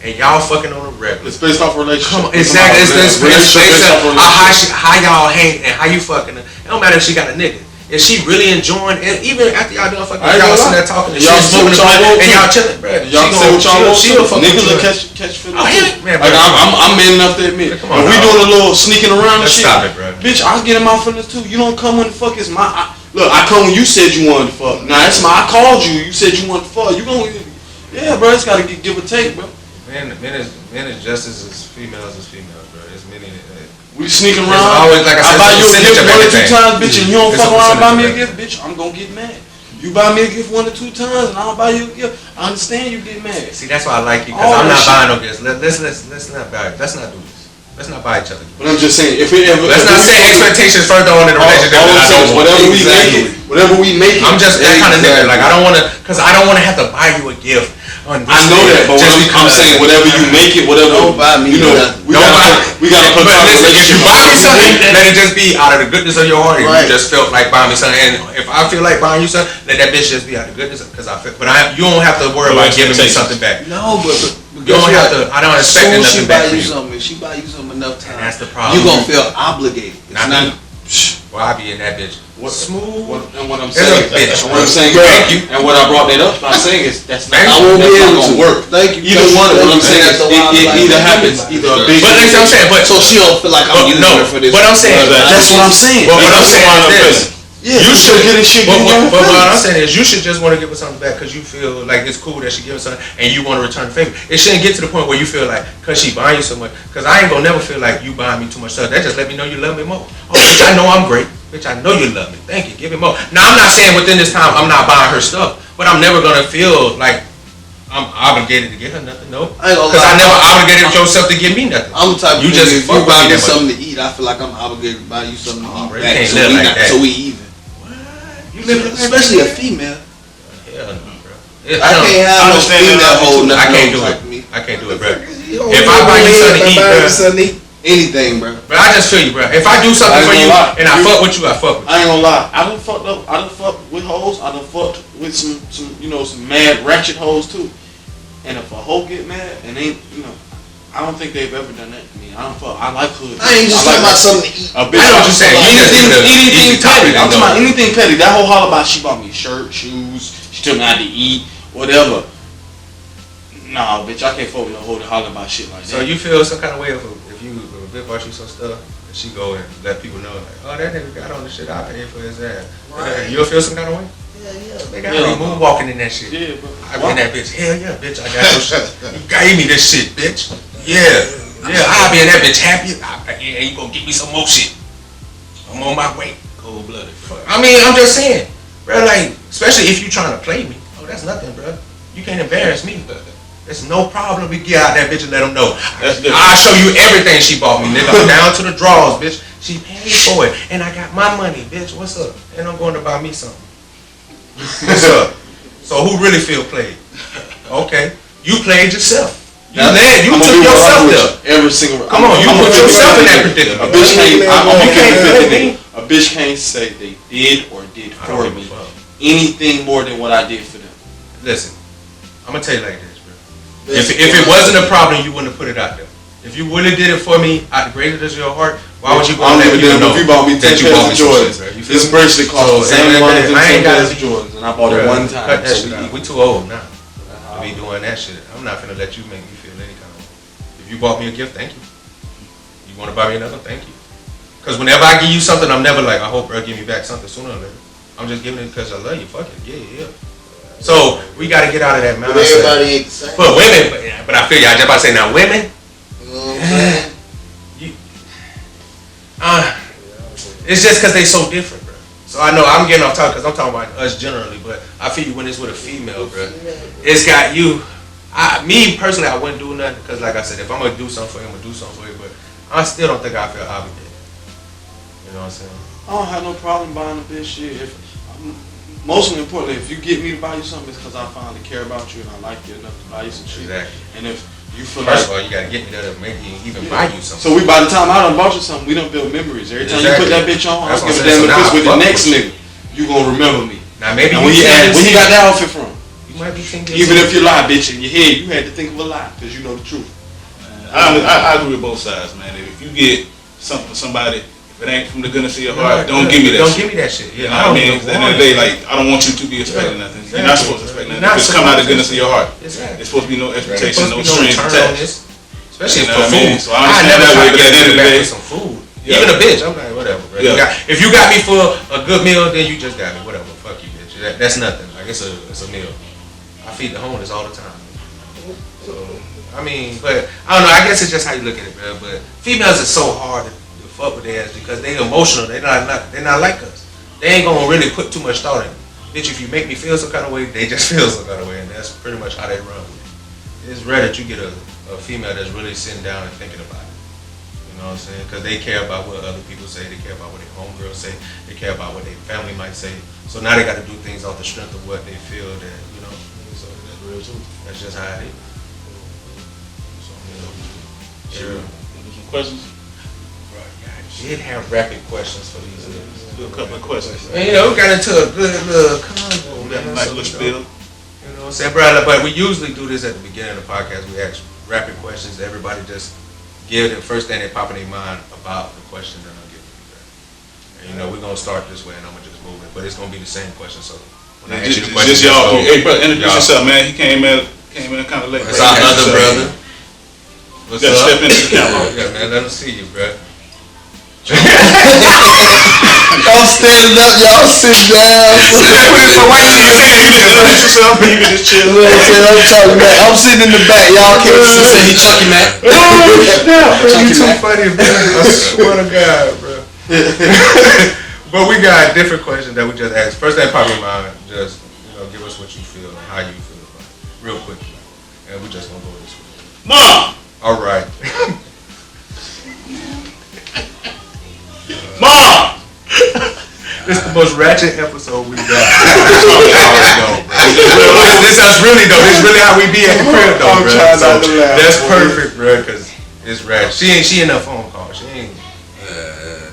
and y'all fucking on a regular, it's based off relationship. Exactly. It's based on how y'all hang and how you fucking her. It don't matter if she got a nigga. If she really enjoying it, even after y'all done fucking, y'all sitting there talking and y'all smoking and y'all chilling, bro. Y'all say what y'all want. She'll fucking niggas will catch feelings. Oh yeah, man. Like I'm man enough to admit. When we doing a little sneaking around and shit, stop it, bro. Bitch, I was getting my feelings too. You don't come when the fuck is my. Look, I come when you said you wanted to fuck. Now that's I called you. You said you wanted to fuck. You gonna, yeah, bro. It's gotta give or take, bro. Men is just as females, bro. It's many. We sneaking around. Always, like I buy you a gift 1 or 2 times, bitch, and you don't fuck around and buy me a gift, bitch. I'm gonna get mad. You buy me a gift 1 or 2 times, and I'll buy you a gift. I understand you get mad. See, that's why I like you, because I'm not buying no gifts. Let's not buy. Let's not do this. Let's not buy each other. But I'm just saying, if it ever, let's not set expectations further on in the relationship. Whatever we make it. I'm just that kind of nigga. Like I don't want to, because I don't want to have to buy you a gift. I know that, but I'm saying whatever you make it, whatever. Don't buy me. You know, we gotta put our relationship. If you buy me something, let it just be out of the goodness of your heart. If you just felt like buying me something, and if I feel like buying you something, let that bitch just be out of goodness, because I feel. But you don't have to worry about giving me something back. No, but you don't have to. I don't expect nothing back from you. If she buy you something enough time, that's the problem. You gonna feel obligated. It's not. Well, I be in that bitch. Smooth. And what I'm saying, thank you. And what I brought that up by saying is that's not gonna work. Thank you. Either one. What I'm saying is it either happens. Either a big. But that's what I'm saying. But so she don't feel like I'm using her for this. But I'm saying that's what I'm saying. What I'm saying is this. Yeah, you should get a shit. But what I'm saying is, you should just want to give her something back because you feel like it's cool that she gives something, and you want to return the favor. It shouldn't get to the point where you feel like, because she buying you so much. Because I ain't gonna never feel like you buying me too much stuff. That just let me know you love me more. Oh, bitch, I know I'm great. Bitch, I know you love me. Thank you. Give me more. Now, I'm not saying within this time I'm not buying her stuff, but I'm never gonna feel like I'm obligated to get her nothing. No, because I never obligated yourself to give me nothing. I'm the type of you just if you buy me something to eat, I feel like I'm obligated to buy you something to eat back. So we even. Especially a female. Hell no, bro. I can't have no female holding nothing. I can't do it. I can't do it, bro. If I buy you something to eat, bro. Anything, bro. But I just feel you, bro. If I do something for you and I fuck with you, I fuck with you. I ain't gonna lie. I done fucked up. I done fucked with hoes. I done fucked with some some mad ratchet hoes too. And if a hoe get mad and ain't, I don't think they've ever done that to me. I like hood. I ain't just talking about something to eat. A bitch, I know what you're saying. Anything petty. I'm talking about though. anything petty. That whole holler about she bought me shirt, shoes, she took me out to eat, whatever. Nah, bitch, I can't fuck with no hoe to holler about shit like that. So you feel some kind of way if a bitch bought you some stuff and she go and let people know like, oh, that nigga got on the shit I paid for his ass. Right. You'll feel some kind of way? They got me moonwalking in that shit. Yeah, bro. I be in that bitch. Hell yeah, bitch. I got your shit. You gave me this shit, bitch. Yeah. I'll be in that bitch happy. Yeah, you gonna get me some more shit. I'm on my way. Cold blooded. I mean, I'm just saying, bro. Like, especially if you trying to play me. Oh, that's nothing, bro. You can't embarrass me. It's no problem. We get out that bitch and let them know. I'll show you everything she bought me, nigga. I'm down to the drawers, bitch. She paid for it, and I got my money, bitch. What's up? And I'm going to buy me something. What's up? So who really feel played? Okay, you played yourself. You took yourself there. Every single. Come on, you put yourself in that predicament. A bitch can't say they did or did for me anything more than what I did for them. Listen, I'm gonna tell you like this, bro. If it wasn't a problem, you wouldn't have put it out there. If you really did it for me, out the greatness of your heart, why would you go and let people know if you bought me 10 that you bought me some Jordans? shit, bro? This bracelet cost the same money as I ain't got Jordans, and I bought it one time. Cut that shit out. We too old now to be doing that shit. I'm not finna let you make me feel any kind of way. If you bought me a gift, thank you. You want to buy me another? Thank you. Because whenever I give you something, I'm never like, I hope bro give me back something sooner or later. I'm just giving it because I love you. Fuck it. Yeah. So we got to get out of that mindset. But everybody ain't the same. But women, but I feel you. I just about to say now, women. You know what I'm saying? It's just because they so different, bro. So I know I'm getting off topic because I'm talking about us generally, but I feel you when it's with a female, bro. It's got you. Me personally, I wouldn't do nothing because, like I said, if I'm gonna do something for you, I'm gonna do something for you. But I still don't think I feel obligated. You know what I'm saying? I don't have no problem buying a bitch shit. Mostly importantly, if you get me to buy you something, it's because I finally care about you and I like you enough to buy you some shit. Exactly. And if you feel First of all, you gotta get me there to make you even buy you something. So by the time I done bought you something, we done build memories. Every time you put that bitch on, I That's don't give a what damn I'm if it's saying. with the next nigga. You gonna remember me. Now maybe When you got that outfit from? You might be thinking. Even if you lie, bitch, in your head, you had to think of a lie because you know the truth. I agree with both sides, man. If you get something for somebody, if it ain't from the goodness of your heart, don't give me that shit. Don't give me that shit. Yeah, You know what I mean? At the end of the day, like, I don't want you to be expecting nothing. You're not supposed to expect nothing. It's coming out of the goodness of your heart. Exactly. There's supposed to be no expectation, no strings strings attached. Especially You know for what I mean? food. So I understand never that try way, to but at the end of the back day, with some food. Yeah. Even a bitch, I'm like, whatever, bro. Yeah. If you got me for a good meal, then you just got me. Whatever, fuck you, bitch. That's nothing. Like it's a meal. I feed the homeless all the time. So I mean, but I don't know. I guess it's just how you look at it, bro. But females are so hard to fuck with their ass because they emotional. They're not like us. They ain't gonna really put too much thought in it. Bitch, if you make me feel some kind of way, they just feel some kind of way, and that's pretty much how they run with it. It's rare that you get a female that's really sitting down and thinking about it. You know what I'm saying? Because they care about what other people say. They care about what their homegirls say. They care about what their family might say. So now they got to do things off the strength of what they feel that, you know. So that's real too. That's just how it is. So, you know. Sure. Some questions? Right. I did have rapid questions for these niggas. Do a couple of questions. And, you know, we got into a good little convo, man. Nice little spiel. You know what I'm saying, brother? But we usually do this at the beginning of the podcast. We ask rapid questions. Everybody just give the first thing that pop in their mind about the question that I'm giving you. And you know, we're gonna start this way, and I'm gonna just move it. But it's gonna be the same question. So when I ask you the question, Just y'all. Hey, brother, introduce yourself, man. He came in kind of late. It's our other brother. You gotta step into the camera. Yeah, man. Let them see you, bro. Y'all standing up, y'all sit down. I'm sitting in the back, y'all can't see. Say he Chucky Mac. You too funny, bro. I swear to God, bro. But we got different questions that we just asked. First thing popped in mind, just give us what you feel and how you feel about it, real quick, and we just gonna go this way. Mom! All right. Mom! This is the most ratchet episode we got. This us really though. This really how we be at the crib though, bro. So that's perfect, bro, because it's ratchet. She in her phone call. She ain't.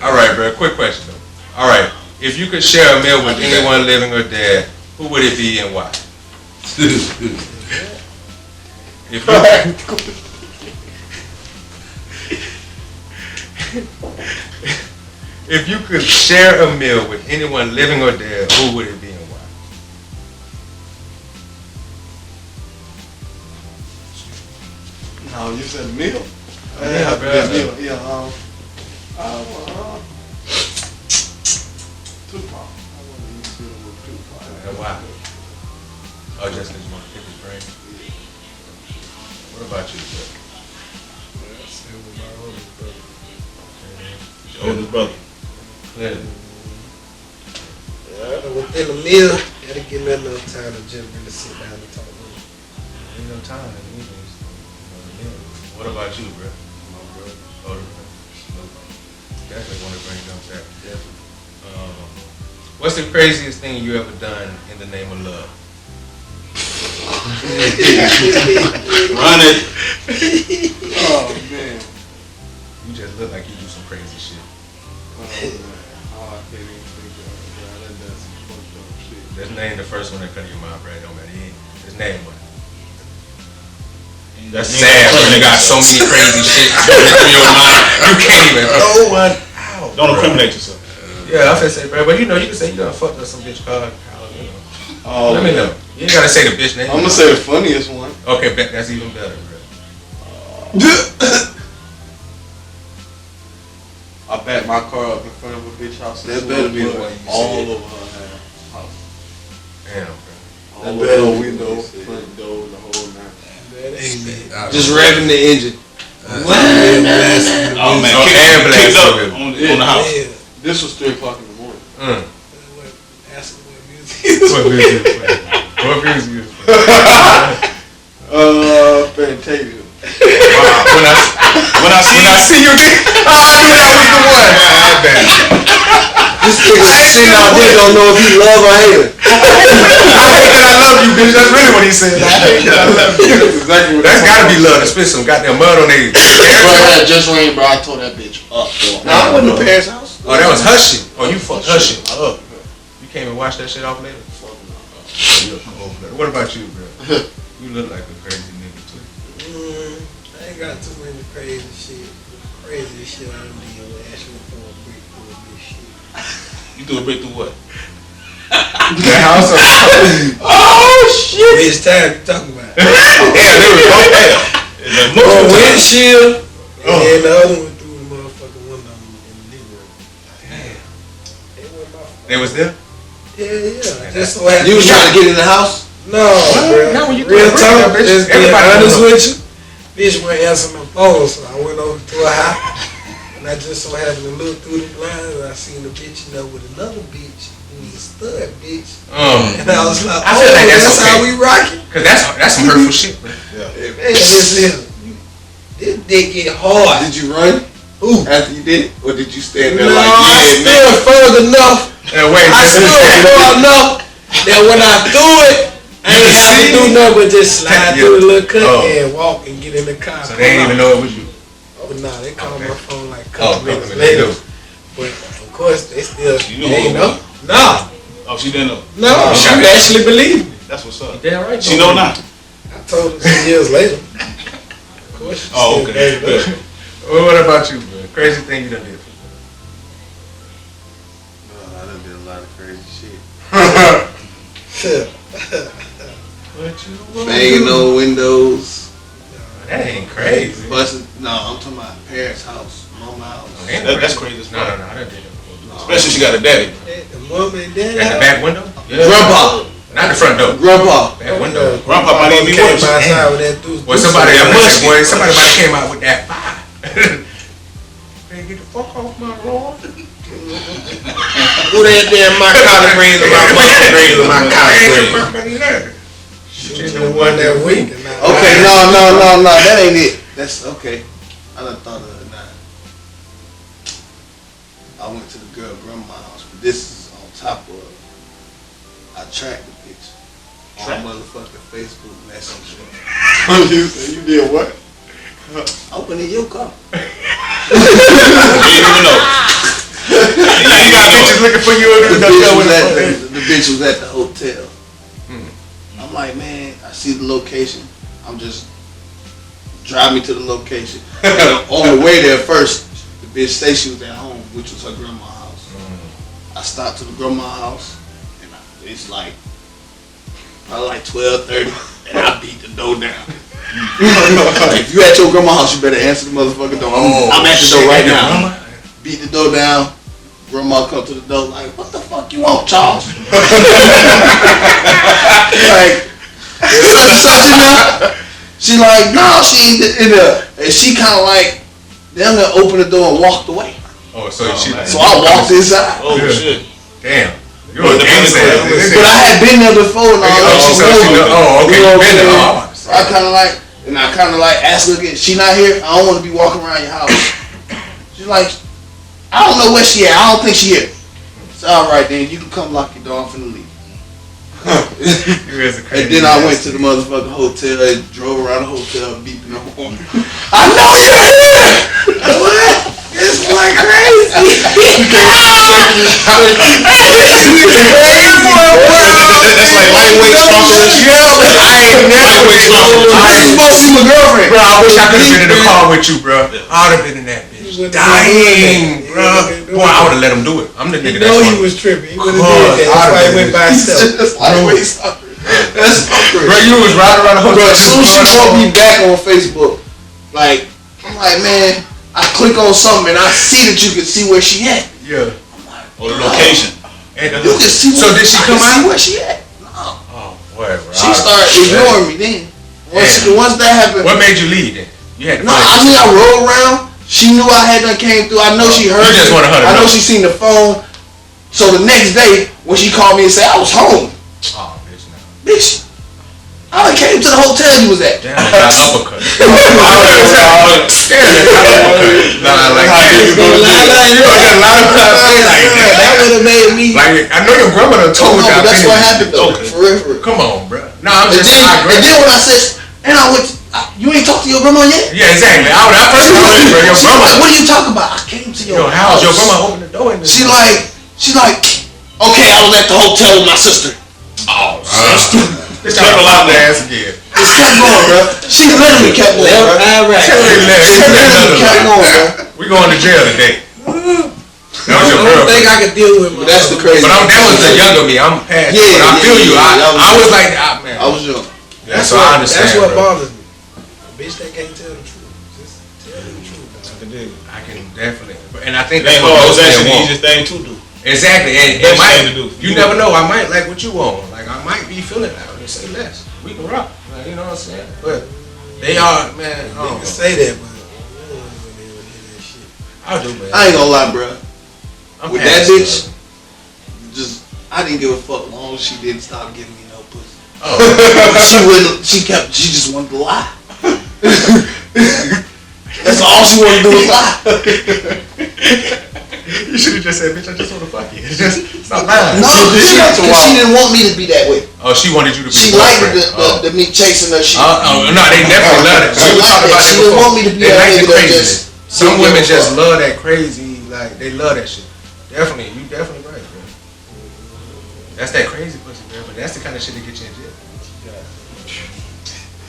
All right, bro. Quick question though. All right, if you could share a meal with anyone living or dead, who would it be and why? If you If you could share a meal with anyone living or dead, who would it be and why? No, you said meal. Yeah, bro. Yeah. Tupac. I want to eat meal with Tupac. And why? Oh, just because you want to pick his brain? What about you, bro? Same with my oldest brother. Your oldest brother. Clearly. Within a meal, gotta give me enough time to just really sit down and talk with him. Ain't no time in the evenings. What about you, bro? My brother. Older brother? Definitely want to bring them back. Definitely. What's the craziest thing you ever done in the name of love? Run it. Oh man. You just look like you do some crazy shit. Oh man. Oh, I can't even think of it. Bro, that's some fucked up shit. Just name the first one that come to your mind, bro. It don't matter. Just name one. That's sad when you got so many crazy shit going through your mind. You can't even throw one out. Don't incriminate yourself. Yeah, I was gonna say, bro, but you know, you can say you done fucked up some bitch called, you know. Oh, Let me know. You ain't gotta say the bitch name. I'm gonna say the funniest one. Okay, that's even better, bro. I backed my car up in front of a bitch house. That better be the one you all said. over her house. Damn, bro. All That over better the be window, the one you said. front door, the whole nine. That ain't it. Just revving the engine. Oh man, Oh, and kicked blast up it. on the house. Yeah. This was 3 o'clock in the morning. Ask him what music is. What music you play? What music you play? Fantasia. Wow. When I see you again, I knew that was the one. This nigga sitting out there don't know if he love or hate her. I hate that I love you, bitch. That's really what he said. I hate that I love you. That's exactly what That's gotta be love to spit some goddamn mud on their Bro, that just rained, bro. I tore that bitch up, bro. Nah, I wasn't at Paris house. Oh, that was her shit. Oh, you fucked her shit up. You came and watch that shit off later? What about you, bro? You look like a crazy nigga, too. I ain't got too many crazy shit. Crazy shit I done did with actually for a brick for a big shit. You threw a brick through what? The house or Oh shit! Which time you talking about? yeah, they were both there. Oh, windshield. And then the other one through the motherfucking window in the living room. Damn. It wasn't my fault. They was there? Yeah. Just so happened. You was trying to get in the house? No, bro. Not when you Real throw a brick talk, at bitch. just being Everybody honest know. with you. Bitch went answer my phone, so I went over to her house. And I just so happened to look through the blinds and I seen the bitch, with another bitch who was a stud bitch. And I was like, I feel like that's how okay. we rocking. Cause that's some hurtful shit, bro. Man, this dick get hard. Did you run Ooh. after you did it? Or did you stand there No, like, I yeah, stood further enough. Wait, I stood far enough that when I threw it, I ain't have to do nothing but just slide through the little cut and walk and get in the car. So they didn't even know it was you. Oh, nah, they called my phone like a Oh, couple minutes they later. do. But of course, they still You know they ain't what? know. Nah, Oh, she didn't know. no, she actually believed me. That's what's up. Damn right. She know now. I told her some years later. Of course, she Oh, still okay. gave it up. Well, what about you, bro? Crazy thing you done did. I done did a lot of crazy shit. What you want? banging on windows, That ain't crazy. busting. No, I'm talking about Paris house, mama house. Ain't That's crazy as No, fuck. I done did it before. Especially if she got a daddy. The mom and dad At the out. back window? Grandpa, Not the front door. grandpa. Back window. Grandpa might even be came worse. outside with that dude. Boy, somebody That might musky. boy, somebody might have came out with that fire. Hey, get the fuck off my lawn. Who that damn my collard greens and my mustard greens and my collard greens? She The one that week. Okay, no, that ain't it. That's okay. I done thought of it now. I went to the girl grandma's house, but this is on top of. I tracked the bitch on motherfucking Facebook Messenger. You said you did what? I went in your car. You didn't even know. You got Bitches looking for you The in the bitch, was window. at the bitch was at the hotel. I'm like, man, I see the location. I'm just drive me to the location. On the way there first, the bitch say she was at home, which was her grandma's house. I stopped to the grandma's house, and it's like probably like 12:30, and I beat the door down. If you at your grandma's house, you better answer the motherfucking door. I'm at the door right now. Beat the door down. Grandma come to the door like, what the fuck you want, Charles? Like, such enough. She like, no, she ain't in there. And she kind of like, damn near opened the door and walked away. Oh, so she. So I walked inside. Oh shit! Damn. You're a gangster. But I had been there before and all that. Oh, okay. You been there. So I kind of like, and I kind of like asked her again, she not here? I don't want to be walking around your house. She's like, I don't know where she at. I don't think she here. So alright then, you can come lock your door. I'm finna leave. And then I went to the motherfucking hotel and drove around the hotel beeping the horn. I know you're here! What? It's like crazy. That's like lightweight stalkerish. I ain't never Lightweight stalkerish. I ain't supposed to see my girlfriend. Bro, I wish I could have been in the car with you, bro. I would have been in that bitch. Dying, bro. Boy, I would have let him do it. I'm the You nigga know that's he was tripping. He would have did that. That's why he went by himself. That's lightweight stalkerish. That's Bro, you was riding around the hotel. Bro, as soon as she wrote me back on Facebook, like, I'm like, man, I click on something and I see that you can see where she at. Yeah. Or the location. And You can see so did she come see out? where she at. No. Oh, whatever. She started ignoring me then. Once that happened. What made you leave then? You had to No, I mean I rolled around. She knew I had done came through. I know she heard You just me. wanted her to I know know. she seen the phone. So the next day when she called me and said I was home, Oh, bitch, no. bitch, I done came to the hotel you was at. Damn, I got uppercut. Nah, like That would have made me. like I know your grandmother told No, you. but that's what happened though. Okay. For real, for real. Come on, bro. Nah, I'm And just then when I said, and I went, you ain't talked to your grandma yet? yeah, exactly. I first bro, your She was like, grandma. what are you talking about? I came to Your house. Your grandma opened the door in this. She like, okay, I was at the hotel with my sister. Oh, sister. Bitch, I Check out her the ass again. It kept going, bro. She literally kept going, bro. She literally kept going, bro. We going to jail today. That was your I don't think girlfriend. I could deal with But that's the crazy. But that was the younger me. I'm past. Yeah, but I feel you. yeah. I was like, man. I was young. Yeah, so I understand. That's what bro. bothers me. A bitch that can't tell the truth. Just tell the truth. I can definitely. And I think It ain't that's what hard. most It's men actually the want. easiest thing to do. Exactly, and Best might, thing to do. you never know. I might like what you want. Like I might be feeling out and say less. We can rock. Like, you know what I'm saying? But they are, man. I You don't can know. say that, but you don't want to hear that shit. I do, man. I ain't gonna lie, bro. I'm With past that it, bitch, just I didn't give a fuck long as she didn't stop giving me no pussy. Oh, She just wanted to lie. That's all she wanted to do was lie. you should have just said, "Bitch, I just want to fuck you." It's not lying. No, because she didn't want me to be that way. Oh, she wanted you to be. She the liked boyfriend. the me chasing her shit. No, they definitely love it. She We liked talked that. about She it didn't before. want me to be They that like the nigga that craziness. just Some didn't women give a just fuck. love that crazy. Like they love that shit. Definitely, you definitely right, bro. That's that crazy pussy, bro. But that's the kind of shit that get you in jail.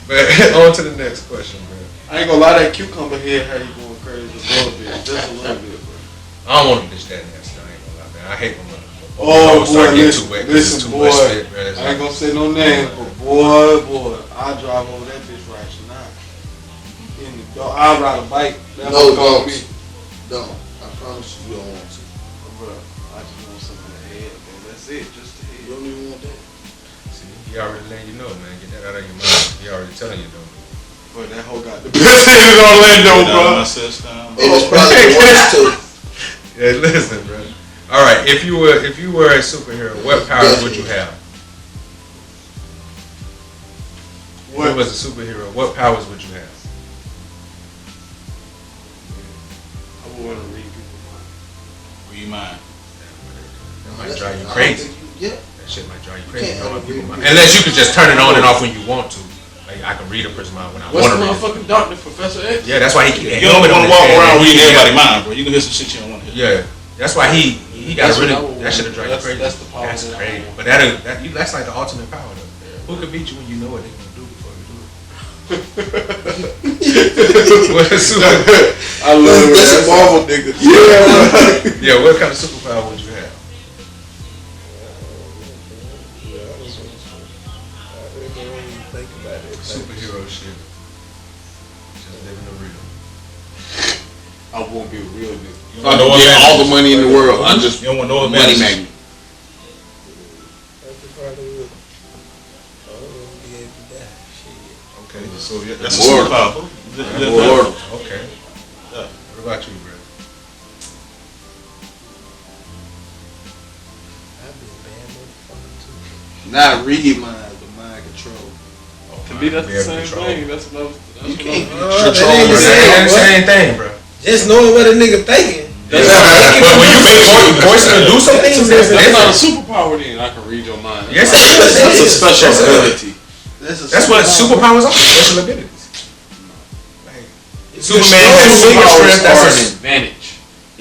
But on to the next question, bro. I ain't gonna lie, that cucumber head had you going crazy a little bit. Just a little bit, bro. I don't want a bitch that nasty. I ain't gonna lie, man. I hate when Oh, start boy, getting too wet. 'Cause it's listen, too boy. much spit, bro. It's I ain't like- gonna say no names, but boy, I drive over that bitch right now. I'll ride a bike. That's No, what call don't. me. Don't. I promise you don't want to. Bro, I just want some of the head, man. That's it, just the You head. don't even want that. See, he already letting you know, man. Get that out of your mind. He already telling you, though. But that hoe got the best head in Orlando, bro. My sister. And it's probably the worst too. Yeah, listen, bro. All right, if you were a superhero, what powers would you have? If you was a superhero, what powers would you have? I would want to read people's mind. Will you mind? That might drive you I don't crazy. think you- Yeah. That shit might drive you You crazy. can't knowing have people read mind. people. Unless you could just turn it on and off when you want to. Like I can read a person's mind when I What's want the to read. motherfucking doctor, Professor X? Yeah, that's why he keep that You don't helmet on want to his walk head. around reading Yeah. everybody's mind, bro. You can hear some shit you don't want to hear. Yeah, that's why he got That's really what I would that should have want. drive you crazy. That's the power That's that I crazy. want. But that's like the ultimate power though. Who could beat you when you know what they're gonna do before you do it? What a super. I love it. That's a Marvel nigga. Yeah. Yeah. What kind of superpower would you have? Superhero shit. Just living the real. I won't be a real nigga. If I don't get all the money in the world, I just You don't want no money advantage. magnet. Okay. So yeah, that's a Immortal. superpower. Immortal. Okay. Yeah. What about you, bro? Not read minds, but mind control. To me, that's Be the able to same control. thing. That's what I was. You can't That ain't the Same, same. same thing, bro. Just knowing what a nigga thinking. But when you make voice to do some things, that's That's not a different. superpower. Then I can read your mind. Yes, That's a special That's a- ability. That's what superpowers are. Special abilities. Like, Superman strong, has super strength. Powers are That's an a advantage.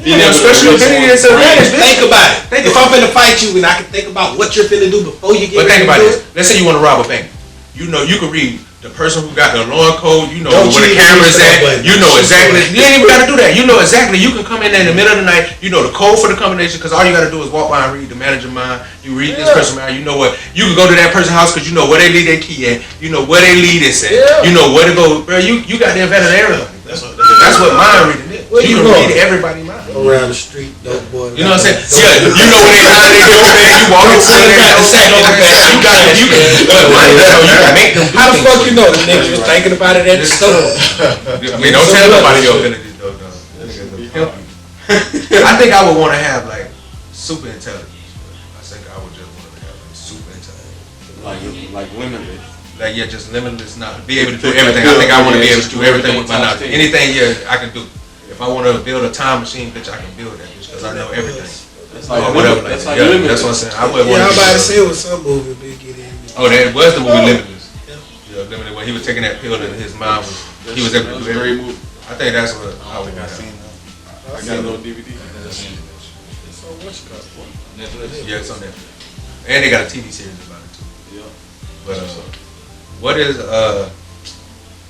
yeah, special ability is an advantage. bitch. Think about it. Think If about I'm finna fight you and I can think about what you're finna do before you get But ready think about to do this. Let's say you want to rob a bank. You know, you can read the person who got the alarm code. You know Don't where the you camera's use the at. button. You know exactly. You ain't even got to do that. You know exactly. You can come in there in the middle of the night. You know the code for the combination because all you got to do is walk by and read the manager mind. You read this person mind. You know what. You can go to that person's house because you know where they leave their key at. You know where they leave this at. Yeah. You know where to go, bro. You got the advantage of everybody. That's what mind reading is. Where You you can going? read everybody's mind. around the street, dope boy. You know what I'm saying? Yeah, you know when they how they do that. You walk into the you got it. You can make them. How the fuck you know the nigga was thinking about it at the store? I mean, don't tell nobody your abilities though. I think I would want to have like super intelligence. I think I would just want to have like super intelligence. Like limitless. Like yeah, just limitless, not be able to do everything. I think I want to be able to do everything with my knowledge. Anything, yeah, I can do. If I want to build a time machine, bitch, I can build that bitch because I know everything. That's like Or whatever. Like that's that. like Yeah, limitless. that's what I'm saying. I would Yeah, want I'm to. about to say it was some movie, big get in. Oh, that was the movie Limitless. Yeah, Limitless. When he was taking that pill and his mind was, he was able to do Great everything. movie. I think that's what I would have. I got no DVD. So what's it called? Yeah, it's on Netflix. And they got a TV series about it too. Yeah. But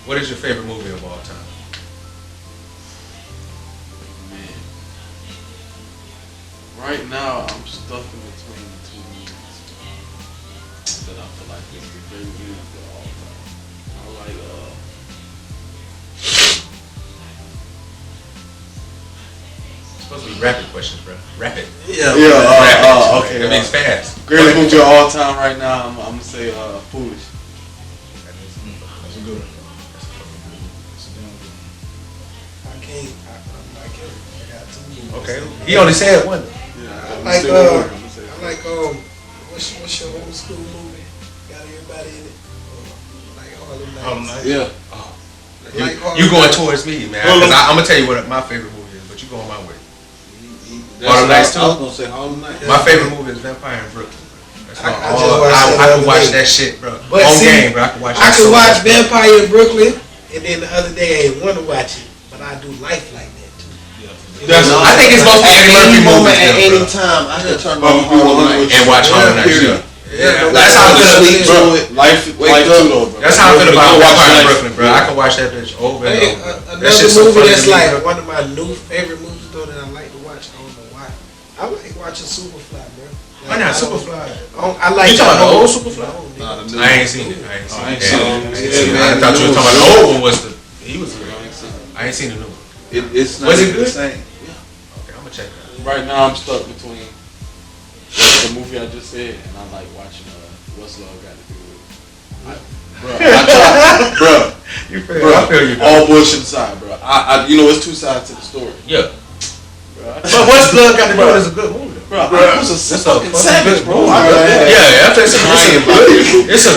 what is your favorite movie of all time? Man. Right now, I'm stuck in between the two movies that I feel like is the great movies of all time. I like It's supposed to be rapid questions, bro. Rapid. Yeah. Rapid. okay. That means fast. greatest movie of all time right now. I'm gonna say Foolish. That's a good one. That's a damn good one. I can't. I'm like him. I got two movies. Okay. He only said one. Yeah, Like I like what's your old school movie? Got everybody in it. Like Harlem Nights. Yeah. Like You going towards me, man? Because I'm gonna tell you what my favorite movie is, but you going my way. Harlem Nights too? I was gonna say Harlem Nights. My favorite movie is Vampire in Brooklyn. That's I my just all. watched that I the can other watch day. that shit, bro. But On see, game, bro. I can watch that. I so could watch much, bro. Vampire in Brooklyn, and then the other day I ain't want to watch it, but I do Life like that too. I think it's supposed to be At Eddie Murphy any moment, movies, at though, any bro. time, I can turn Bobby on Harlem Woodward Nights. And watch Harlem Nights. Period. Yeah, that's how I feel. Sleep through it. Life Wake too up. though, bro. That's how I feel about Go watch Vampire in Life. Brooklyn, bro. I can watch that bitch over and Hey, over. That another shit's so movie funny that's to me, like bro. one of my new favorite movies though that I like to watch. I don't know why. I like watching Superfly, bro. Why not Superfly? I like. You talking about the old Superfly? Nah, the new I ain't one. seen it. I ain't I ain't seen seen it. it. I thought you was talking about the old one. Was the he was? I ain't seen the new one. It's not Was it the good? same. Okay, I'm gonna check that. Right now, I'm stuck between the movie I just said, and I like watching What's Love Got to Do with It. Bro, I try, bro. You feel? Bro, I feel you. Bro. all bullshit aside, bro. I you know, it's two sides to the story. Yeah. Bro, But what's Blood Got to Do with It is a good movie. bro, I was a fucking savage, bro. I love that. Yeah, after it's a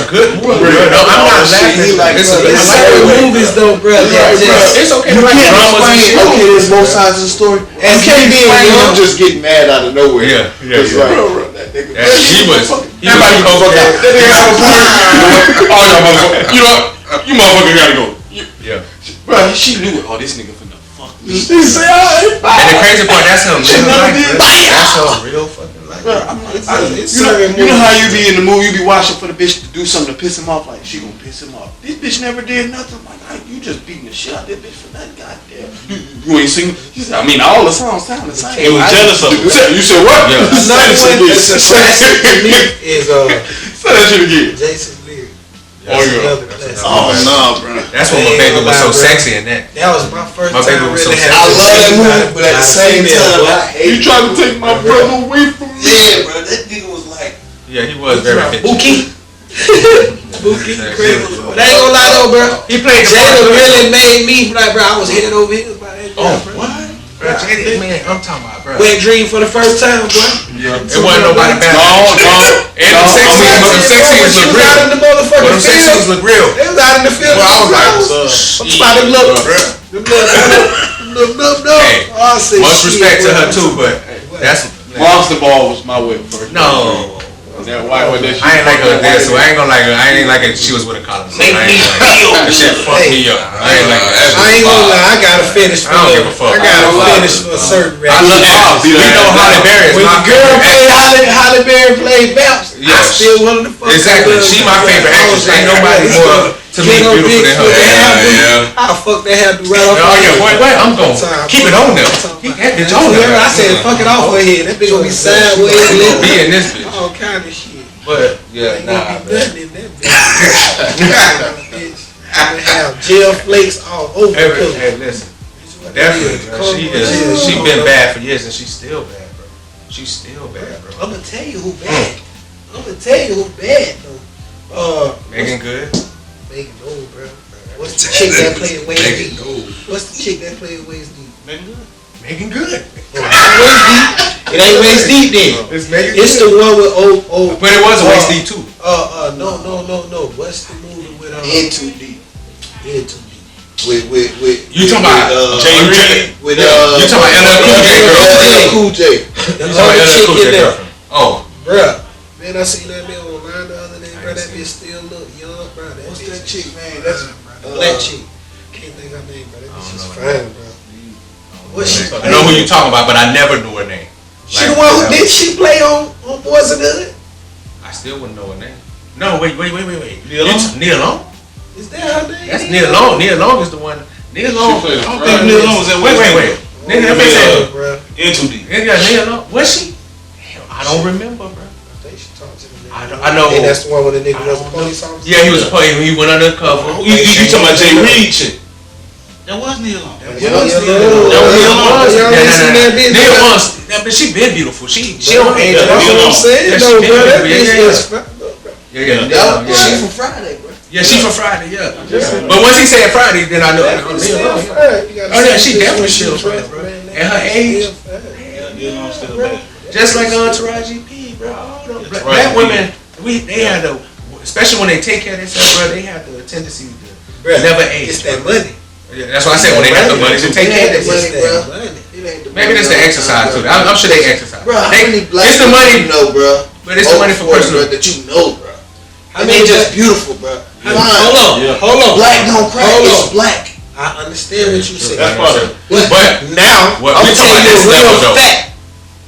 good movie. Bro. No, I'm not laughing. It's a It's good certain movie. movies though, bro. That just It's okay to You like can't dramas and explain. shit. Okay, there's both sides of the story. As You can't me being explain young- him just getting mad out of nowhere. Yeah, yeah, It's yeah. like, Bro, that nigga. He was Everybody can fuck out. That nigga have a point. Oh, yeah, motherfucker. You know what? You motherfucker gotta go. Yeah. Bro, she knew it. Oh, this nigga finna fuck me. And the crazy part, that's her real never life. did. Bro. That's her real fucking life. You know how you be in the movie, you be watching for the bitch to do something to piss him off, like she gonna piss him off. This bitch never did nothing. Like, you just beating the shit out of that bitch for nothing. Goddamn. You ain't seen. He said, I mean, all the songs sound the same. He was jealous of him. You said what? Another one that's a classic to me is say that shit again. Jason Leary. Oh, yeah. Oh no, bro. That's when my baby was so sexy in that. That was my first My baby time was so really sexy. having I love that movie, but at the same time, I hate You trying to take my brother away from me? Yeah, bro, that nigga was like, Yeah, he was very fit. Buki. Buki, Yeah, but I ain't gonna lie though, bro. He played the Jada part. really made me like, bro. I was head over heels by that girl, bro. Bro, Jada, man, I'm talking about, bro. Wet dream for the first time, bro. It wasn't nobody bad. And them She sexies look was out in real. the But motherfucking them sexies field. look real. They was out in the field. Well, I was like, I'm about them little, Hey, I said, much shit, respect to boy. her too, but that's Monster Ball was my way first. no. That white one that I ain't like her there, so I ain't gonna like her. I ain't like it. She was with a collar. So I ain't like that shit fucked me up. I ain't like that. I ain't gonna lie, I gotta finish for I don't give a fuck. I gotta finish for a certain I love Bounce. We know Halle Berry is When my the girl favorite played actress. Halle Berry played Bounce, I Yes. still wanted to fuck Exactly. her. She my favorite actress. Ain't nobody more to me Get no beautiful big than foot, her. yeah. I'll fuck that hair do right off. Oh yeah, boy, wait, I'm going. Time. Keep it on there. Keep that bitch on there. I said fuck it off her head. That bitch gonna be sideways. Be in this bitch. All kind of shit. But yeah, Ain't nah, gonna be man. nothing in that bitch. Gonna have gel flakes all over the place. Hey, listen. Definitely, bro. She been bad for years and she's still bad, bro. She's still bad, bro. I'm gonna tell you who bad. I'm gonna tell you who bad though. Megan Good. Megan Gold, bro. What's the chick that played Waist Deep? What's the chick that played Waist Deep? Megan Good. Waist Deep. It ain't Waist Deep then. It's Megan It's the one with old. But it was a waist deep too. No. What's the movie with in too deep. In Too Deep? With You talking about Jay Reed? With You talking about LL Cool J girl? LL Cool J. The You talking other about chick LL Cool in J there, girlfriend? Oh, bruh. Man, I seen that man online the other day, bro. That bitch still look young, bro. What's that chick, man? That's Black chick. Can't think her name, bro. That bitch is fine, bro. What she? I know who you talking about, but I never knew her name. She the one who did she play on Boys and Hood? I still wouldn't know her name. No, wait. Neil Long? Neil Long? Is that her name? That's Neil Long. Neil Long is the one. Neil Long. played I don't Friday. think Neil Long was in. Wait. Nigga, that bitch said. bro. In too deep. Yeah, Neil Long. Was she? Damn, I don't remember, bro. I think she talked to the nigga. I know. And that's the one where the nigga was a police officer. Yeah, he was a player. He went undercover. You talking about Jay Reed chick? That was Neil Long. Yeah, Neil Long. But she been beautiful. She don't age. That's what I'm saying, though, bro. That bitch is Yeah. She from Friday, bro. Yeah, she from Friday. Yeah. But once he said Friday, then I know. Oh yeah, she definitely still fat, bro. At her age, Neil Long still bad. just like Taraji P, bro. Black women, they had the, especially when they take care of themselves, bro. They have the tendency to never age. It's that money. Yeah, that's why I said when they have the money to take care of themselves. Maybe that's the exercise too. I'm sure they exercise. Bro, how many black It's the money, you know, bro? but it's the money for personal. that you know, bro. I I mean, just beautiful, bro. Hold on. Black don't crack. Hold It's on. black. I understand what you said. That's part of it. But Now, what I'm we gonna tell talking you about this a level real though. fact.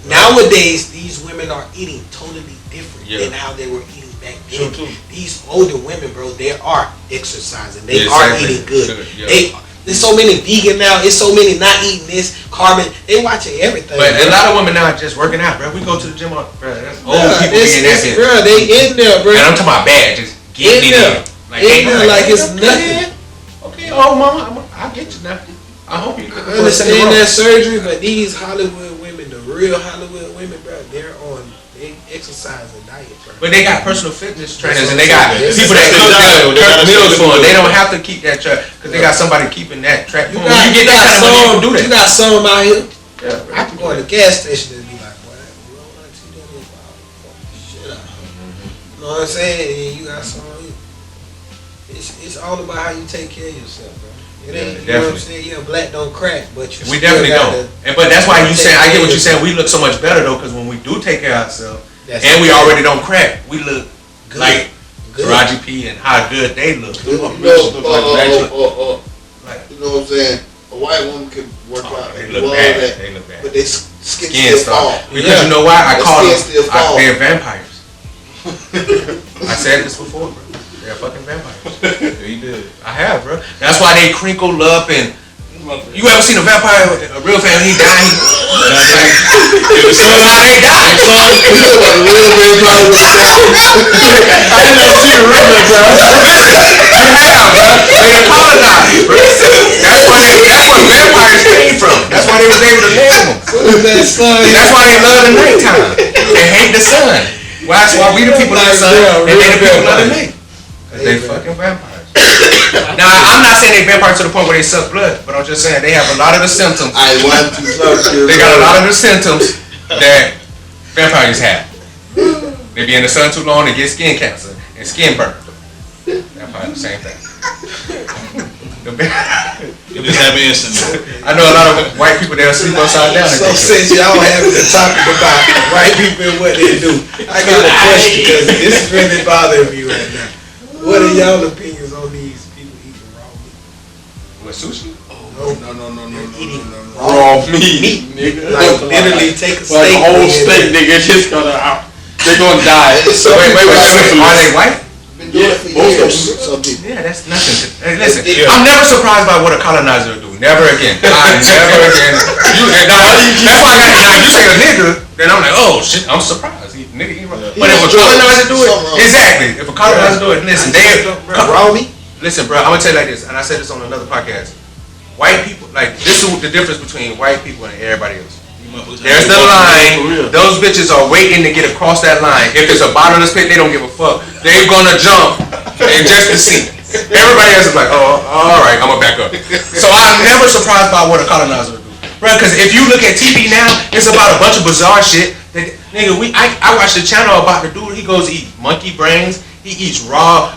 Nowadays, these women are eating totally different than how they were eating back then. True. These older women, bro, they are exercising. They Yeah, are exactly. eating good. Yeah. There's so many vegan now. It's so many not eating this carbon. They watching everything. But a lot of women now are just working out, bro. We go to the gym, bro. That's old Bruh, people being that bitch. bro, they in there, bro. And I'm talking about bad, just getting In it there. in. Like, In ain't there like it's okay, nothing. Okay, oh mama, I'll get you now. I hope you. I understand that surgery, but these Hollywood women, the real Hollywood women, bro, they exercise and diet, bro. But they got personal fitness trainers and they got Yes. people that They cook gotta meals stay for them. good. They don't have to keep that track because they got somebody keeping that track. You When you get that kind of money, you can do You that. got some out here. Yeah, I can go to the gas station and be like, boy, we don't want to see that nigga fuck this shit out. You know what I'm saying? And you got some out here. It's all about how you take care of yourself, bro. It ain't, you know what I'm saying? Yeah, black don't crack, but you We still definitely gotta- don't. But that's why you saying I get what you're saying. We look so much better though because when we do take care of ourselves That's and we okay. already don't crack, we look Good. like Good. Taraji P and how good they look. You know, Like, you know what I'm saying? A white woman can work out they and look do all bad. that, They look bad. but they skin start. Because you know why? I call them, they're vampires. I said this before, bro. They're fucking vampires. Yeah, you did. I have, bro. That's why they crinkle up and. You ever seen a vampire, a real fan? He died. If the sun ain't died. I never seen a real vampire. You have, bro. They colonized, bro. That's where vampires came from. That's why they was able to name them. That's why they love the nighttime. They hate the sun. Well, that's why we the people of the sun and they the people of the night. Cause they fucking vampires. Now, I'm not saying they vampires to the point where they suck blood, but I'm just saying they have a lot of the symptoms. They got a lot of the symptoms that vampires have. They be in the sun too long, they get skin cancer and skin burn. Vampires, the same thing. You just have an instant. I know a lot of white people that'll sleep upside down. So since y'all having the topic about white people and what they do, I got a question because this is really bothering me right now. What are y'all opinions on these people eating raw meat? What, sushi? No, Eating raw meat, nigga. like literally take a steak. Like a whole steak, nigga. Just they're gonna die. So wait. Are they white? Been doing it for years. Some people. Yeah, that's nothing. Hey, listen, I'm never surprised by what a colonizer will do. Never again. Never again. That's why now you say a nigga, then I'm like, oh shit, I'm surprised. Nigga eat raw. But if a colonizer do it, exactly. If a colonizer do it, listen, raw meat. Listen, bro, I'm gonna tell you like this, and I said this on another podcast. White people, like this is the difference between white people and everybody else. There's the line. Those bitches are waiting to get across that line. If it's a bottomless pit, they don't give a fuck. They're gonna jump and just to see. Everybody else is like, oh, all right, I'm gonna back up. So I'm never surprised by what a colonizer will do, bro. Because if you look at TV now, it's about a bunch of bizarre shit. That, nigga, I watched the channel about the dude. He goes eat monkey brains. He eats raw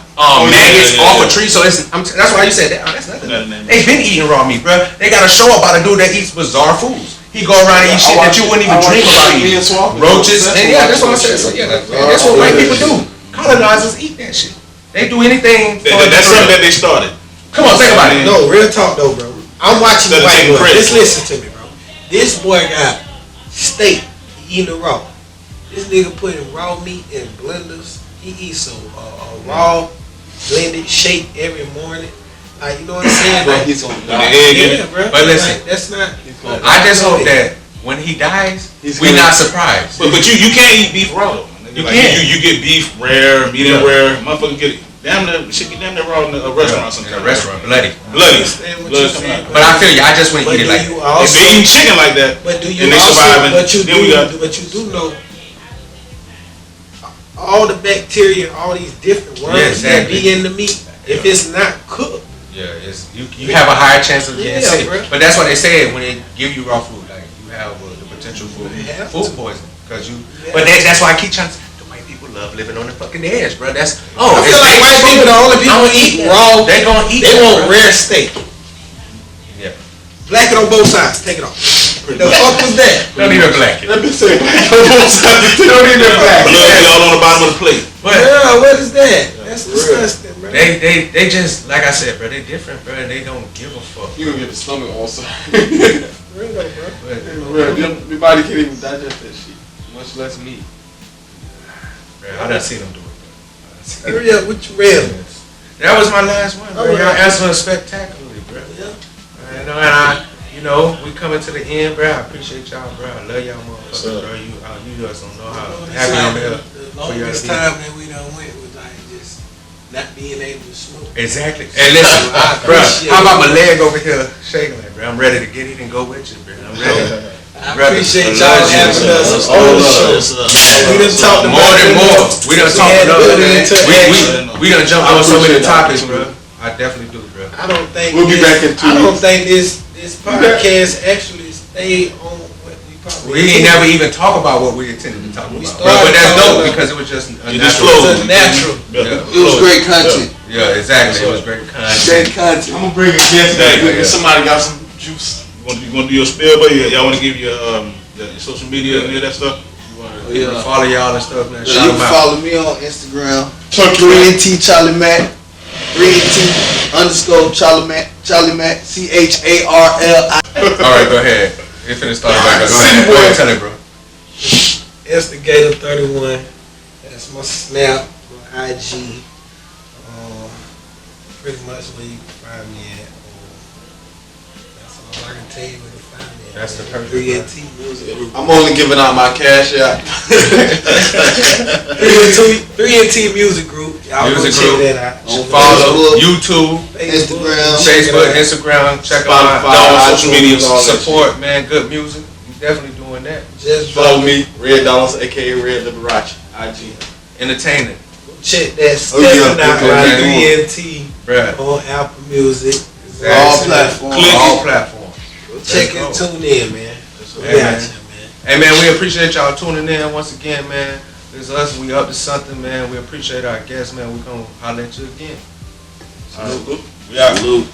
maggots off a tree. So that's why you said that. Oh, that's nothing. They've been eating raw meat, bro. They got a show about a dude that eats bizarre foods. He go around and eat shit that you wouldn't even dream about eating. Roaches. And yeah, that's what I said. So yeah, that's what white people do. Colonizers eat that shit. They do anything. That's something that they started. Come on, think about it. No, real talk though, bro. I'm watching the white boy. Just listen to me, bro. This boy got steak. He eating it raw. This nigga putting raw meat in blenders. He eats a raw blended shake every morning. Like, you know what I'm saying? Bro, he's gonna die. Bro. But listen, like, that's not. I just hope that when he dies, we're not surprised. But you can't eat beef raw though. You can't. You get beef rare, medium rare. Motherfucker get it. Damn near raw in a restaurant sometimes. In a restaurant, bloody. Blood saying, but I feel you. I just wouldn't eat it like that. If they eating chicken like that, but do you and they also, surviving, but you do know all the bacteria, all these different worms that be in the meat. If it's not cooked, you have a higher chance of getting sick. Bro. But that's what they say when they give you raw food. Like you have the potential for food poisoning. But that's why I keep trying to say the white people love living on the fucking edge, bro. I feel like white people the only people who eat raw. They gonna eat. They want rare steak. Yeah. Black it on both sides. Take it off. The fuck was that? Don't even black it. Let me say black on both sides. Don't even black it. Blood all on the bottom of the plate. Yeah, what is that? That's disgusting, bro. They just, like I said, bro, they different, bro, and they don't give a fuck. You gonna get the stomach also. Real though, bro. Your body can't even digest that shit. Much less meat. Bro, I done seen them do it, bro. Hurry up, what you read? That was my last one, bro. Y'all answered spectacularly, bro. Yeah. We coming to the end, bro. I appreciate y'all, bro. I love y'all motherfuckers, bro. You just don't know how happy I'm here. The longest time that we done went was like just not being able to smoke. Exactly. And listen, bro, how about my leg over here shaking like, bro? I'm ready to get it and go with you, bro. I'm ready. I appreciate y'all having us on the show. We done talked more than more. We done talked about it. We done jumped on so many topics, bro. I definitely do, bro. I don't think we'll be back in 2 weeks. I don't think this podcast actually stayed on what we probably. We ain't never even talk about what we intended to talk about, but that's dope because it was just natural. It was great content. Yeah, exactly. It was great content. Great content. I'm gonna bring a guest back. Somebody got some juice. You want to do your spill, but y'all want to give your social media and all that stuff? You want to follow y'all and stuff, man. You can follow me on Instagram. 3NT Charlie Mac. 3NT _ Charlie Mac. Charlie Mac. CHARLI. All right, go ahead. They finna start back. Go ahead, tell it, bro. Instigator 31. That's my Snap, my IG. Pretty much where you can find me at. That's all I can tell you where to find me at. That's the perfect 3NT Music Group. I'm only giving out my cash out. 3NT Music Group. Y'all Music go check Group. that out. Follow YouTube, Instagram, Instagram, check Spotify, out all social media, all that support, man. Good music. We definitely doing that. Just Follow me, Red Dollars, aka Red Liberace, IG. Entertaining, check that Oh, yeah. Stepping Out by Okay. 3NT bruh. on Apple Music. all platforms. All platforms. Check Let's and tune in, man. We Hey, out man. here, man. Hey man, we appreciate y'all tuning in once again, man. It's us. We up to something, man. We appreciate our guests, man. We gonna holler at you again. Salute. We out. Salute.